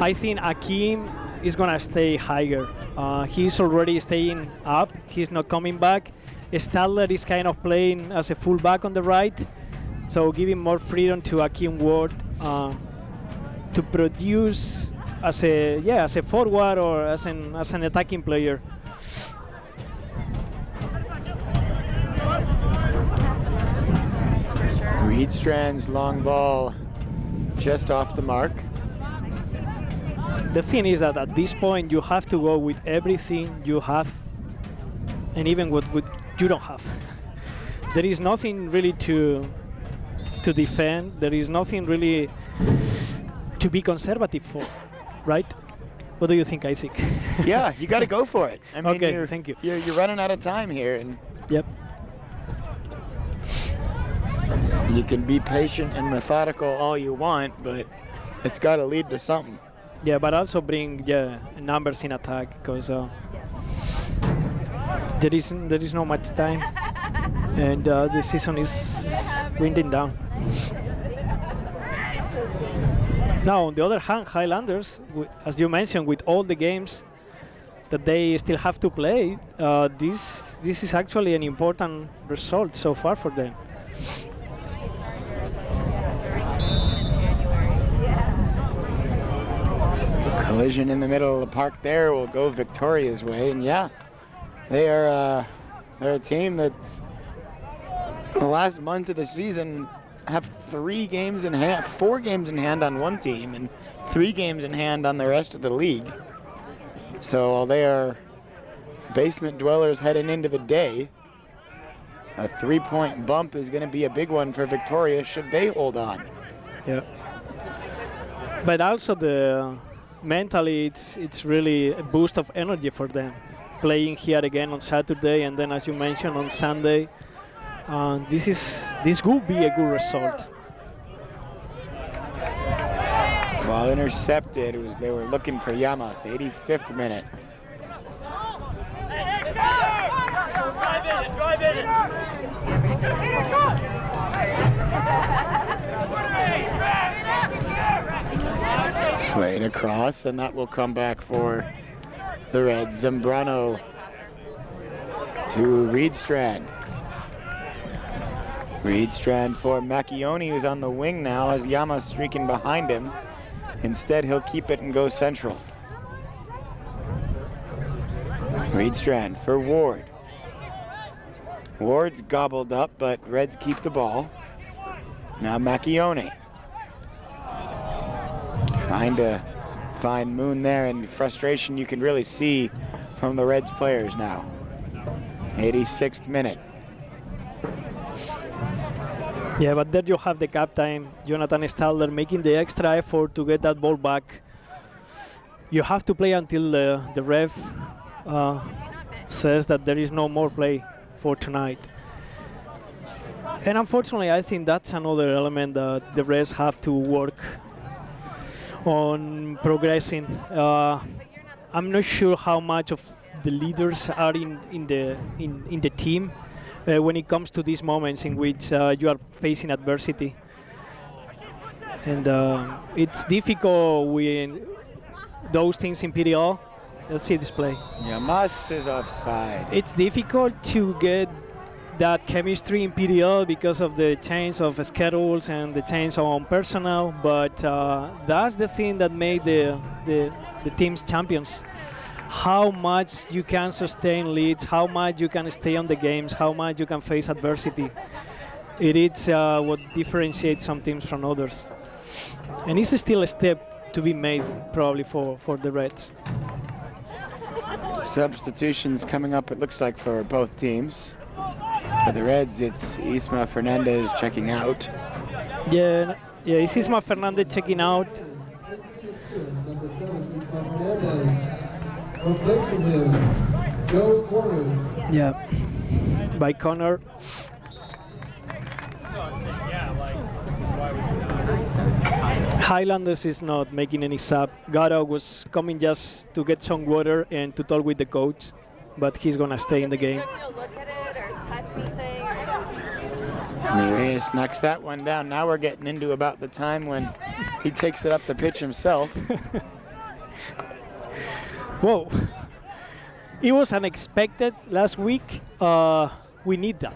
I think Akim is going to stay higher. He's already staying up. He's not coming back. Stadler is kind of playing as a fullback on the right, so giving more freedom to Akim Ward to produce as a forward or as an attacking player. Reedstrand's long ball just off the mark. The thing is that at this point you have to go with everything you have, and even what you don't have. There is nothing really to defend. There is nothing really to be conservative for, right? What do you think, Isaac? Yeah, you got to go for it. I mean, Okay, thank you. You're running out of time here, and Yep. you can be patient and methodical all you want, but it's got to lead to something. Yeah, but also bring numbers in attack, because there is not much time, and the season is winding down. Now, on the other hand, Highlanders, as you mentioned, with all the games that they still have to play, this is actually an important result so far for them. Collision in the middle of the park there will go Victoria's way, and yeah, they're a team that's the last month of the season have 4 games in hand on one team and 3 games in hand on the rest of the league. So while they are basement dwellers heading into the day, a 3-point bump is going to be a big one for Victoria should they hold on. Yeah. But also mentally, it's really a boost of energy for them. Playing here again on Saturday, and then, as you mentioned, on Sunday. This will be a good result. While intercepted, they were looking for Llamas, 85th minute. Played across, and that will come back for the Reds. Zambrano to Reedstrand. Reedstrand for Macchione, who's on the wing now, as Llamas streaking behind him. Instead, he'll keep it and go central. Reedstrand for Ward. Ward's gobbled up, but Reds keep the ball. Now Macchione. Trying to find Moon there, and frustration you can really see from the Reds players now. 86th minute. Yeah, but there you have the captain, Jonathan Stadler, making the extra effort to get that ball back. You have to play until the ref says that there is no more play for tonight. And unfortunately, I think that's another element that the Reds have to work on progressing. I'm not sure how much of the leaders are in the team when it comes to these moments in which you are facing adversity. And it's difficult with those things in PDL. Let's see this play. Llamas is offside. It's difficult to get that chemistry in PDL because of the change of schedules and the change on personnel, but that's the thing that made the teams champions. How much you can sustain leads, how much you can stay on the games, how much you can face adversity. It is what differentiates some teams from others. And it's still a step to be made probably for the Reds. Substitutions coming up, it looks like, for both teams. For the Reds, it's Isma Fernandez checking out. Yeah, it's Isma Fernandez checking out. Replacing him, Joe Corner. Yeah, by Connor. Highlanders is not making any sub. Gato was coming just to get some water and to talk with the coach. but he's gonna stay in the game. Look at it or touch anything. Reyes knocks that one down. Now we're getting into about the time when he takes it up the pitch himself. Whoa. It was unexpected last week. We need that.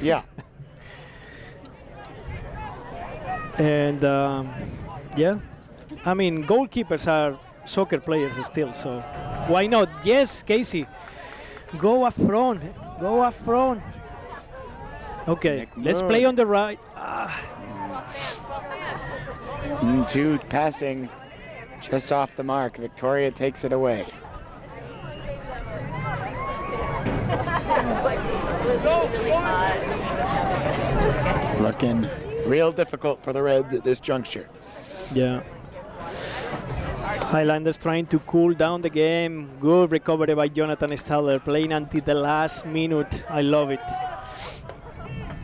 Yeah. And yeah, I mean, goalkeepers are soccer players still, so why not? Yes, Casey, go up front. Go up front. Okay, let's play on the right. Two passing just off the mark. Victoria takes it away. Looking real difficult for the Reds at this juncture. Yeah. Highlanders trying to cool down the game. Good recovery by Jonathan Staller, playing until the last minute. I love it.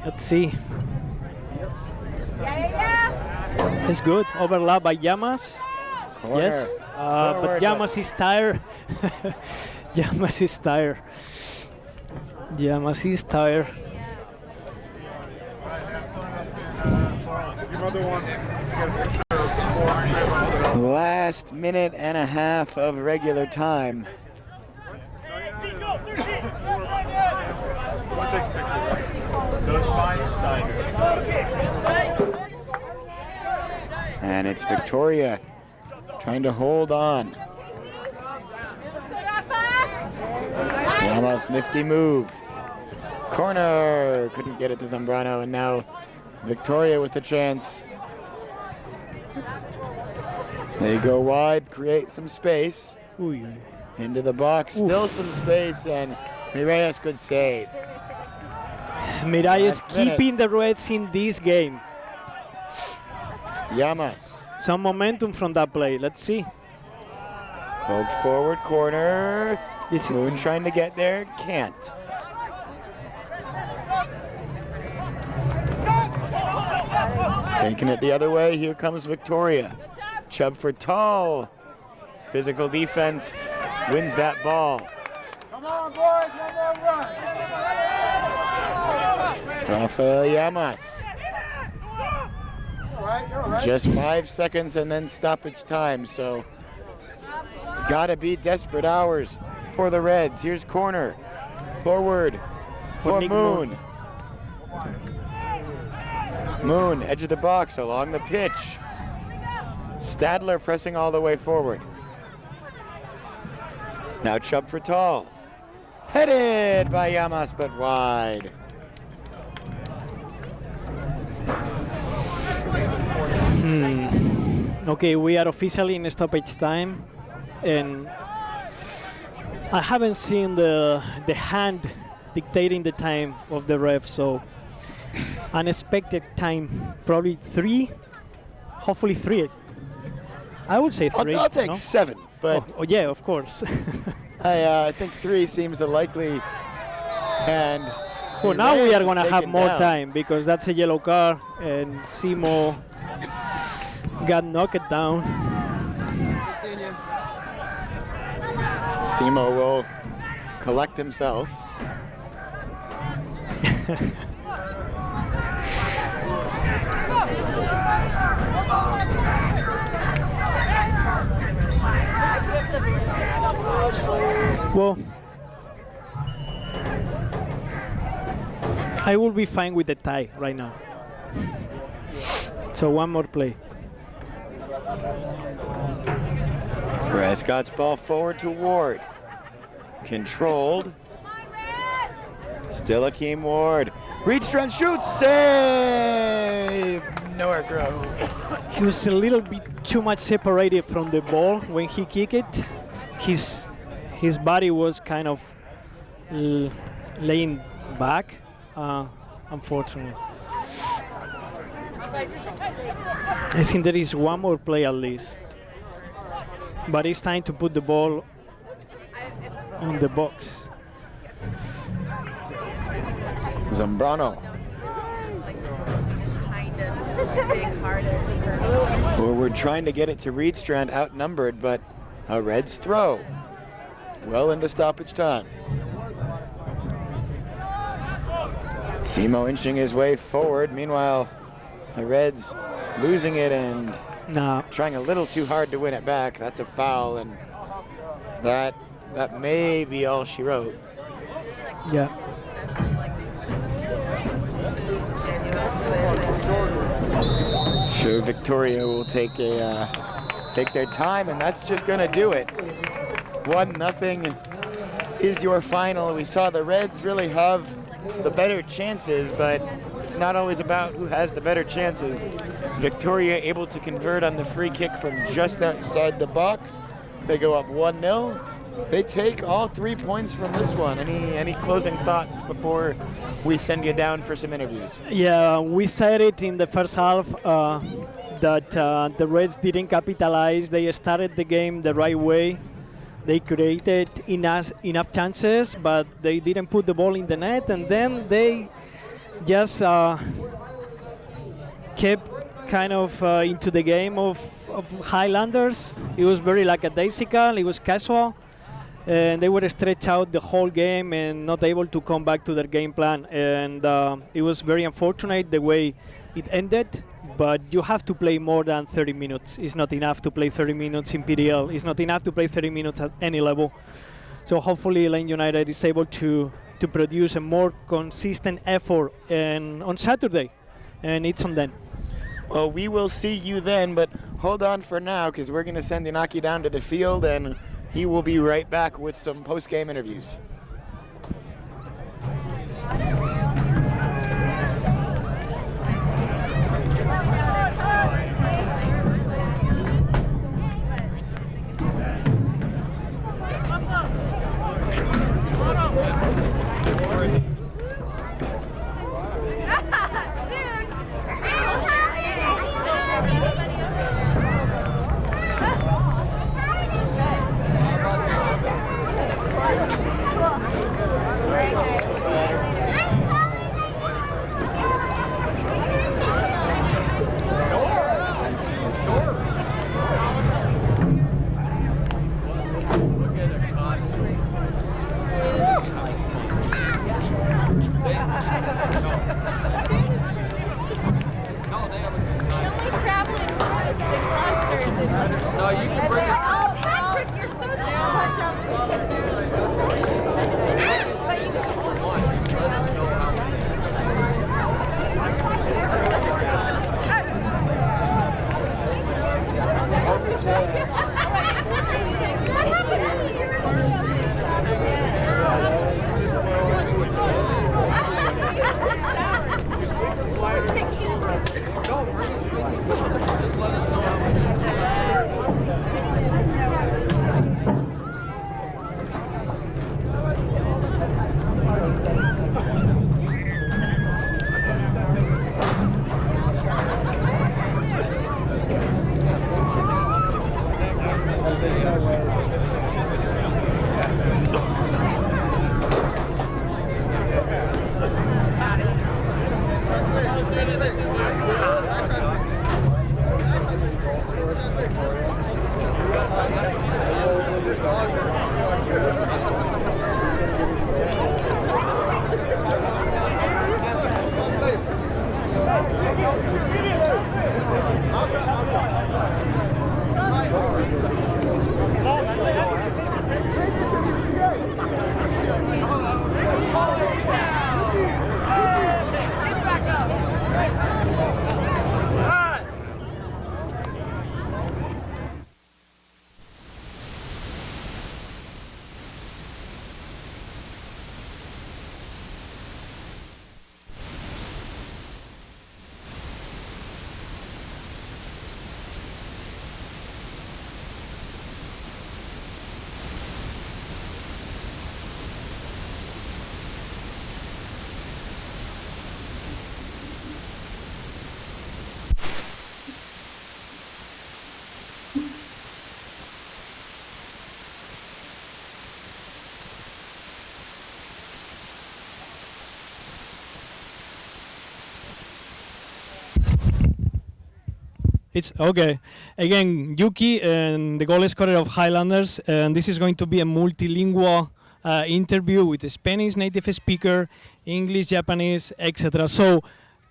Let's see. It's good. Overlap by Llamas. Corner. Yes. But Forward, Llamas is tired. Llamas is tired. Llamas is tired. Last minute and a half of regular time. And it's Victoria trying to hold on. Almost nifty move. Corner, couldn't get it to Zambrano, and now Victoria with the chance. They go wide, create some space. Ooh. Into the box, still some space, and Mireles good save. Miralles Last minute. keeping the Reds in this game. Llamas. Some momentum from that play. Let's see. Poked forward, corner. It's Moon trying to get there, can't. Taking it the other way, here comes Victoria. Chubb for tall. Physical defense wins that ball. Come on, boys, one more run. Rafael Llamas. All right. Just 5 seconds and then stoppage time, so it's got to be desperate hours for the Reds. Here's corner. Forward for Nick Moon. Moon, edge of the box, along the pitch. Stadler pressing all the way forward. Now Chubb for tall. Headed by Llamas, but wide. Okay, we are officially in stoppage time, and I haven't seen the hand dictating the time of the ref, so unexpected time, probably 3, hopefully 3. I would say 3. I'll take no? 7, but Oh, yeah, of course. I think 3 seems a likely hand. Well, now we Reyes are is going to have taken more down. time because that's a yellow card, and Simo got knocked down. Simo will collect himself. Well, I will be fine with the tie right now. So one more play. Prescott's ball forward to Ward. Controlled. Still Akeem Ward. Reached and shoots. Save! Nowhere Grove. He was a little bit too much separated from the ball when he kicked it. His body was kind of laying back, unfortunately. I think there is one more play at least. But it's time to put the ball on the box. Zambrano. Forward trying to get it to Reedstrand, outnumbered, but a Reds throw. Well into stoppage time. Simo inching his way forward. Meanwhile, the Reds losing it and trying a little too hard to win it back. That's a foul, and that may be all she wrote. Yeah. Sure, Victoria will take their time, and that's just gonna do it. 1-0 is your final. We saw the Reds really have the better chances, but it's not always about who has the better chances. Victoria able to convert on the free kick from just outside the box. They go up 1-0. They take all 3 points from this one. Any closing thoughts before we send you down for some interviews? Yeah, we said it in the first half that the Reds didn't capitalize. They started the game the right way. They created enough chances, but they didn't put the ball in the net, and then they just kept kind of into the game of Highlanders. It was very lackadaisical, it was casual, and they were stretched out the whole game and not able to come back to their game plan. And it was very unfortunate the way it ended. But you have to play more than 30 minutes. It's not enough to play 30 minutes in PDL. It's not enough to play 30 minutes at any level. So hopefully Lane United is able to produce a more consistent effort on Saturday. And it's on them. Well, we will see you then, but hold on for now because we're going to send Iñaki down to the field, and he will be right back with some post-game interviews. It's okay. Again, Yuki and the goal scorer of Highlanders, and this is going to be a multilingual interview with a Spanish native speaker, English, Japanese, etc. So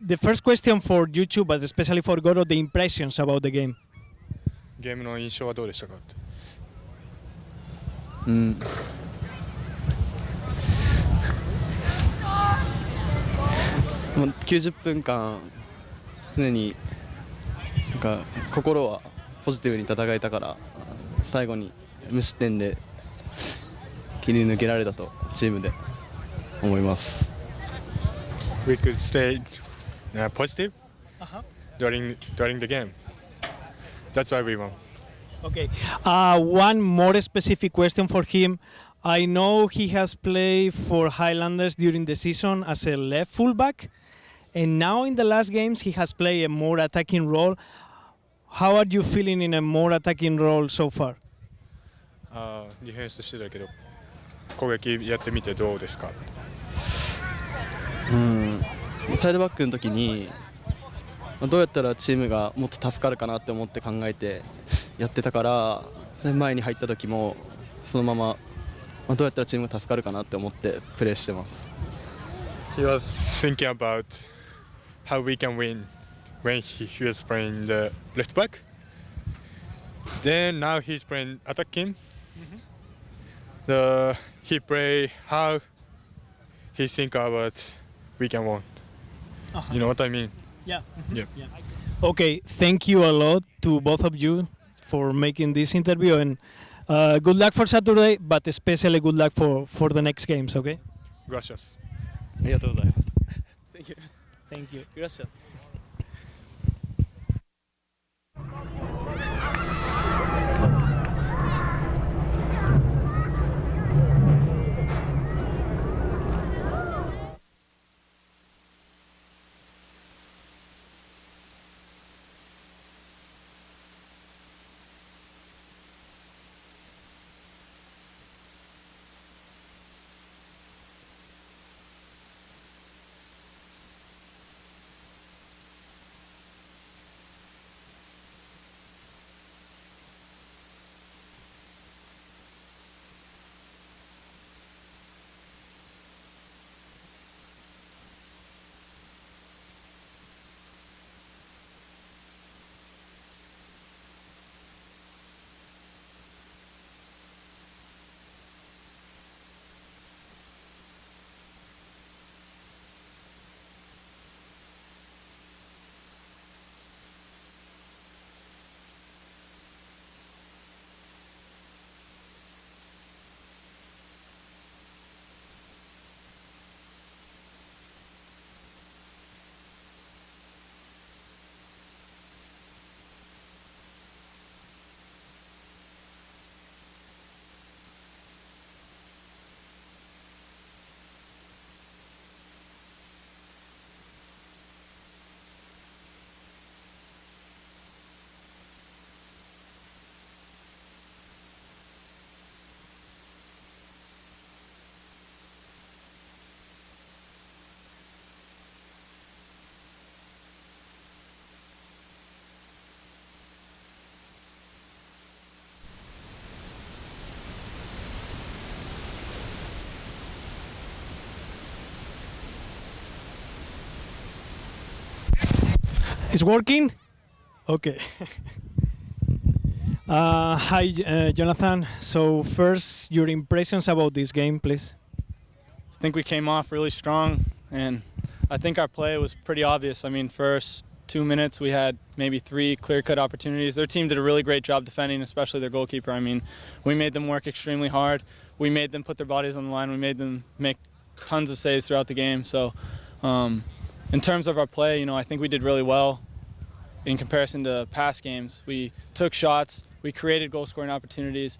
the first question for you two, but especially for Goro, the impressions about the game. ゲームの印象はどうでしたか？もう90分間常になんか心はポジティブに戦えたから最後に無失点で切り抜けられたとチームで思います。We could stay positive during the game. That's why we won. Okay. One more specific question for him. I know he has played for Highlanders during the season as a left fullback, and now in the last games he has played a more attacking role. How are you feeling in a more attacking role so far? ディフェンスしてたけど攻撃やってみてどうですか？サイドバックの時にどうやったらチームがもっと助かるかなって思って考えてやってたから、それ前に入った時もそのままどうやったらチームが助かるかなって思ってプレーしてます。He was thinking about how we can win when he was playing the left back. Then now he's playing attacking. He play how he think about we can win. You know what I mean? Yeah. Yeah. Okay, thank you a lot to both of you for making this interview, and good luck for Saturday, but especially good luck for the next games, okay? Gracias. ありがとうございます。Thank you. Thank you. Gracias. It's working? Okay. Hi, Jonathan. So first, your impressions about this game, please. I think we came off really strong, and I think our play was pretty obvious. I mean, first 2 minutes we had maybe 3 clear-cut opportunities. Their team did a really great job defending, especially their goalkeeper. I mean, we made them work extremely hard. We made them put their bodies on the line. We made them make tons of saves throughout the game. So in terms of our play, I think we did really well in comparison to past games. We took shots, we created goal-scoring opportunities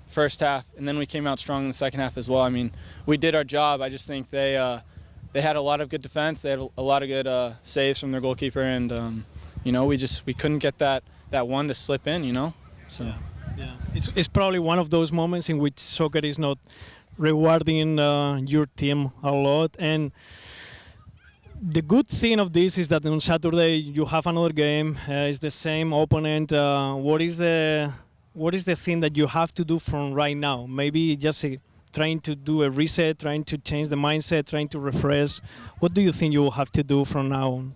first half, and then we came out strong in the second half as well. I mean, we did our job. I just think they had a lot of good defense. They had a lot of good saves from their goalkeeper, and we couldn't get that one to slip in. So. Yeah. It's probably one of those moments in which soccer is not rewarding your team a lot. And the good thing of this is that on Saturday you have another game. It's the same opponent. What is the thing that you have to do from right now? Maybe just trying to do a reset, trying to change the mindset, trying to refresh? What do you think you will have to do from now on?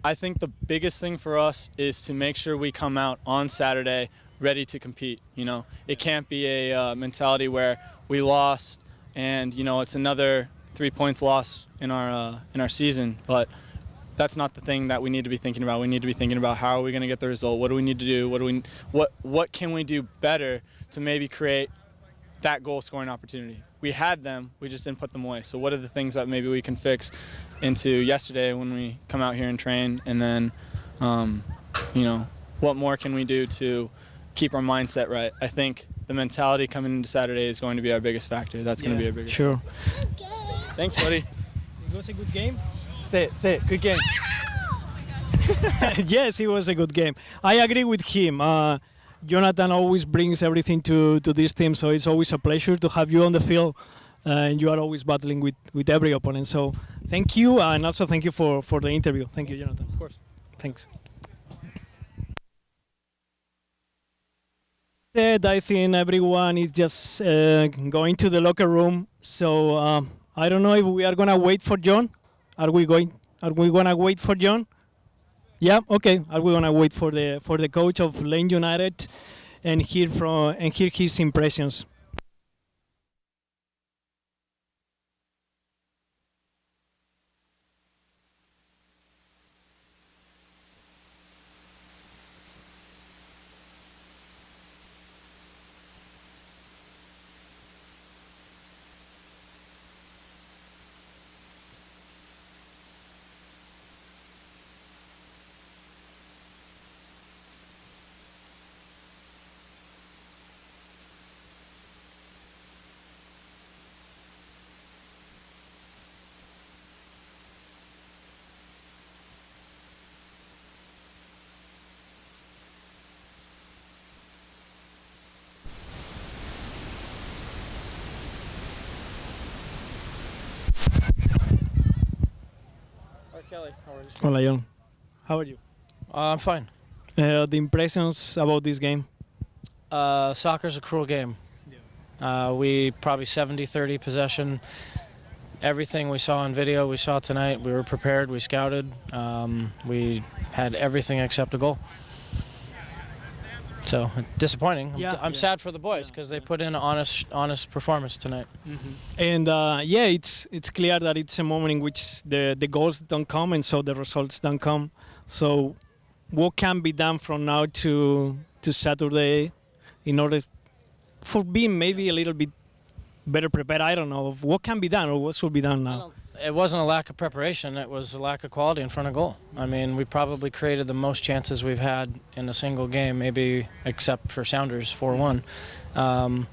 I think the biggest thing for us is to make sure we come out on Saturday ready to compete. It can't be a mentality where we lost and it's another 3 points lost in our season. But that's not the thing that we need to be thinking about. We need to be thinking about how are we going to get the result? What do we need to do? What can we do better to maybe create that goal scoring opportunity? We had them, we just didn't put them away. So what are the things that maybe we can fix into yesterday when we come out here and train? And then, what more can we do to keep our mindset right? I think the mentality coming into Saturday is going to be our biggest factor. That's going to be our biggest. Sure. Thanks, buddy. It was a good game. Say it. Good game. Yes, it was a good game. I agree with him. Jonathan always brings everything to this team, so it's always a pleasure to have you on the field, and you are always battling with every opponent. So thank you, and also thank you for the interview. Thank you, Jonathan. Of course. Thanks. I think everyone is just going to the locker room. So I don't know if we are gonna wait for John. Are we gonna wait for John? Yeah. Okay. Are we gonna wait for the coach of Lane United and hear his impressions? Kelly, how are you? Hola, John. How are you? I'm fine. The impressions about this game? Soccer's a cruel game. We probably 70-30 possession. Everything we saw on video, we saw tonight. We were prepared, we scouted. We had everything except a goal. So, disappointing. I'm sad for the boys because they put in an honest performance tonight. Mm-hmm. And it's clear that it's a moment in which the goals don't come, and so the results don't come. So what can be done from now to Saturday in order for being maybe a little bit better prepared? I don't know. What can be done or what should be done now? It wasn't a lack of preparation, it was a lack of quality in front of goal. I mean, we probably created the most chances we've had in a single game, maybe except for Sounders 4-1.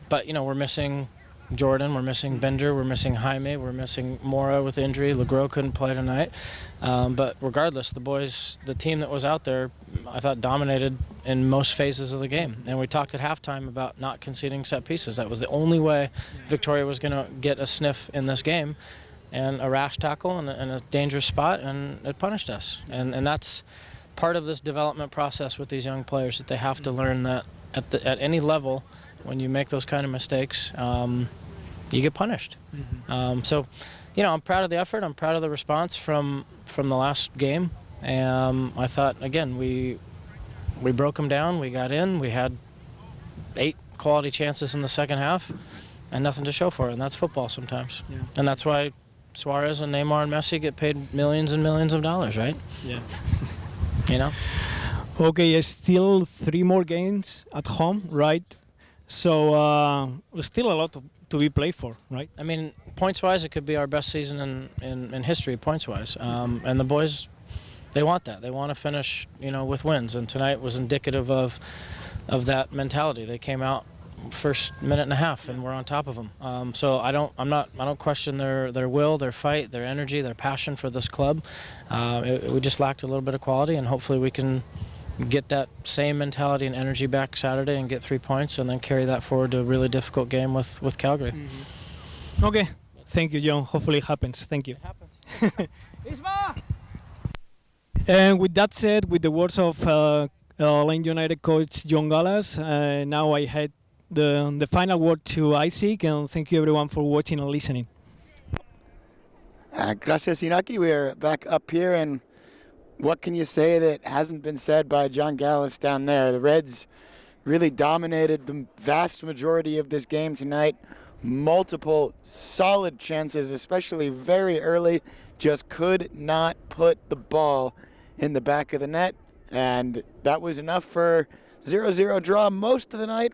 But, we're missing Jordan, we're missing Bender, we're missing Jaime, we're missing Mora with injury. Legros couldn't play tonight. But regardless, the team that was out there, I thought dominated in most phases of the game. And we talked at halftime about not conceding set pieces. That was the only way Victoria was going to get a sniff in this game. And a rash tackle in a dangerous spot, and it punished us. And that's part of this development process with these young players, that they have to learn that at any level, when you make those kind of mistakes, you get punished. Mm-hmm. So, I'm proud of the effort. I'm proud of the response from the last game. I thought, again, we broke them down. We got in. We had 8 quality chances in the second half, and nothing to show for it. And that's football sometimes. Yeah. And that's why Suarez and Neymar and Messi get paid millions and millions of dollars, right? Yeah. Okay, still 3 more games at home, right? So still a lot to be played for, right? I mean, points-wise, it could be our best season in history, points-wise. And the boys, they want that. They want to finish, with wins. And tonight was indicative of that mentality. They came out first minute and a half, and we're on top of them. So I don't question their will, their fight, their energy, their passion for this club. We just lacked a little bit of quality, and hopefully we can get that same mentality and energy back Saturday and get 3 points, and then carry that forward to a really difficult game with Calgary. Mm-hmm. Okay, thank you, John. Hopefully it happens. Thank you. It happens. And with that said, with the words of Lane United coach John Gallas, now I head the final word to Isaac, and thank you everyone for watching and listening. Gracias, Iñaki. We are back up here, and what can you say that hasn't been said by John Gallus down there? The Reds really dominated the vast majority of this game tonight. Multiple solid chances, especially very early. Just could not put the ball in the back of the net, and that was enough for 0-0 draw most of the night.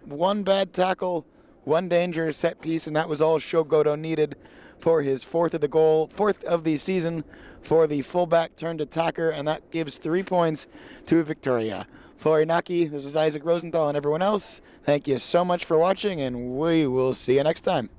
One bad tackle, one dangerous set piece, and that was all Shogoto needed for his fourth of the season for the fullback turned attacker, and that gives 3 points to Victoria. For Iñaki, this is Isaac Rosenthal and everyone else. Thank you so much for watching, and we will see you next time.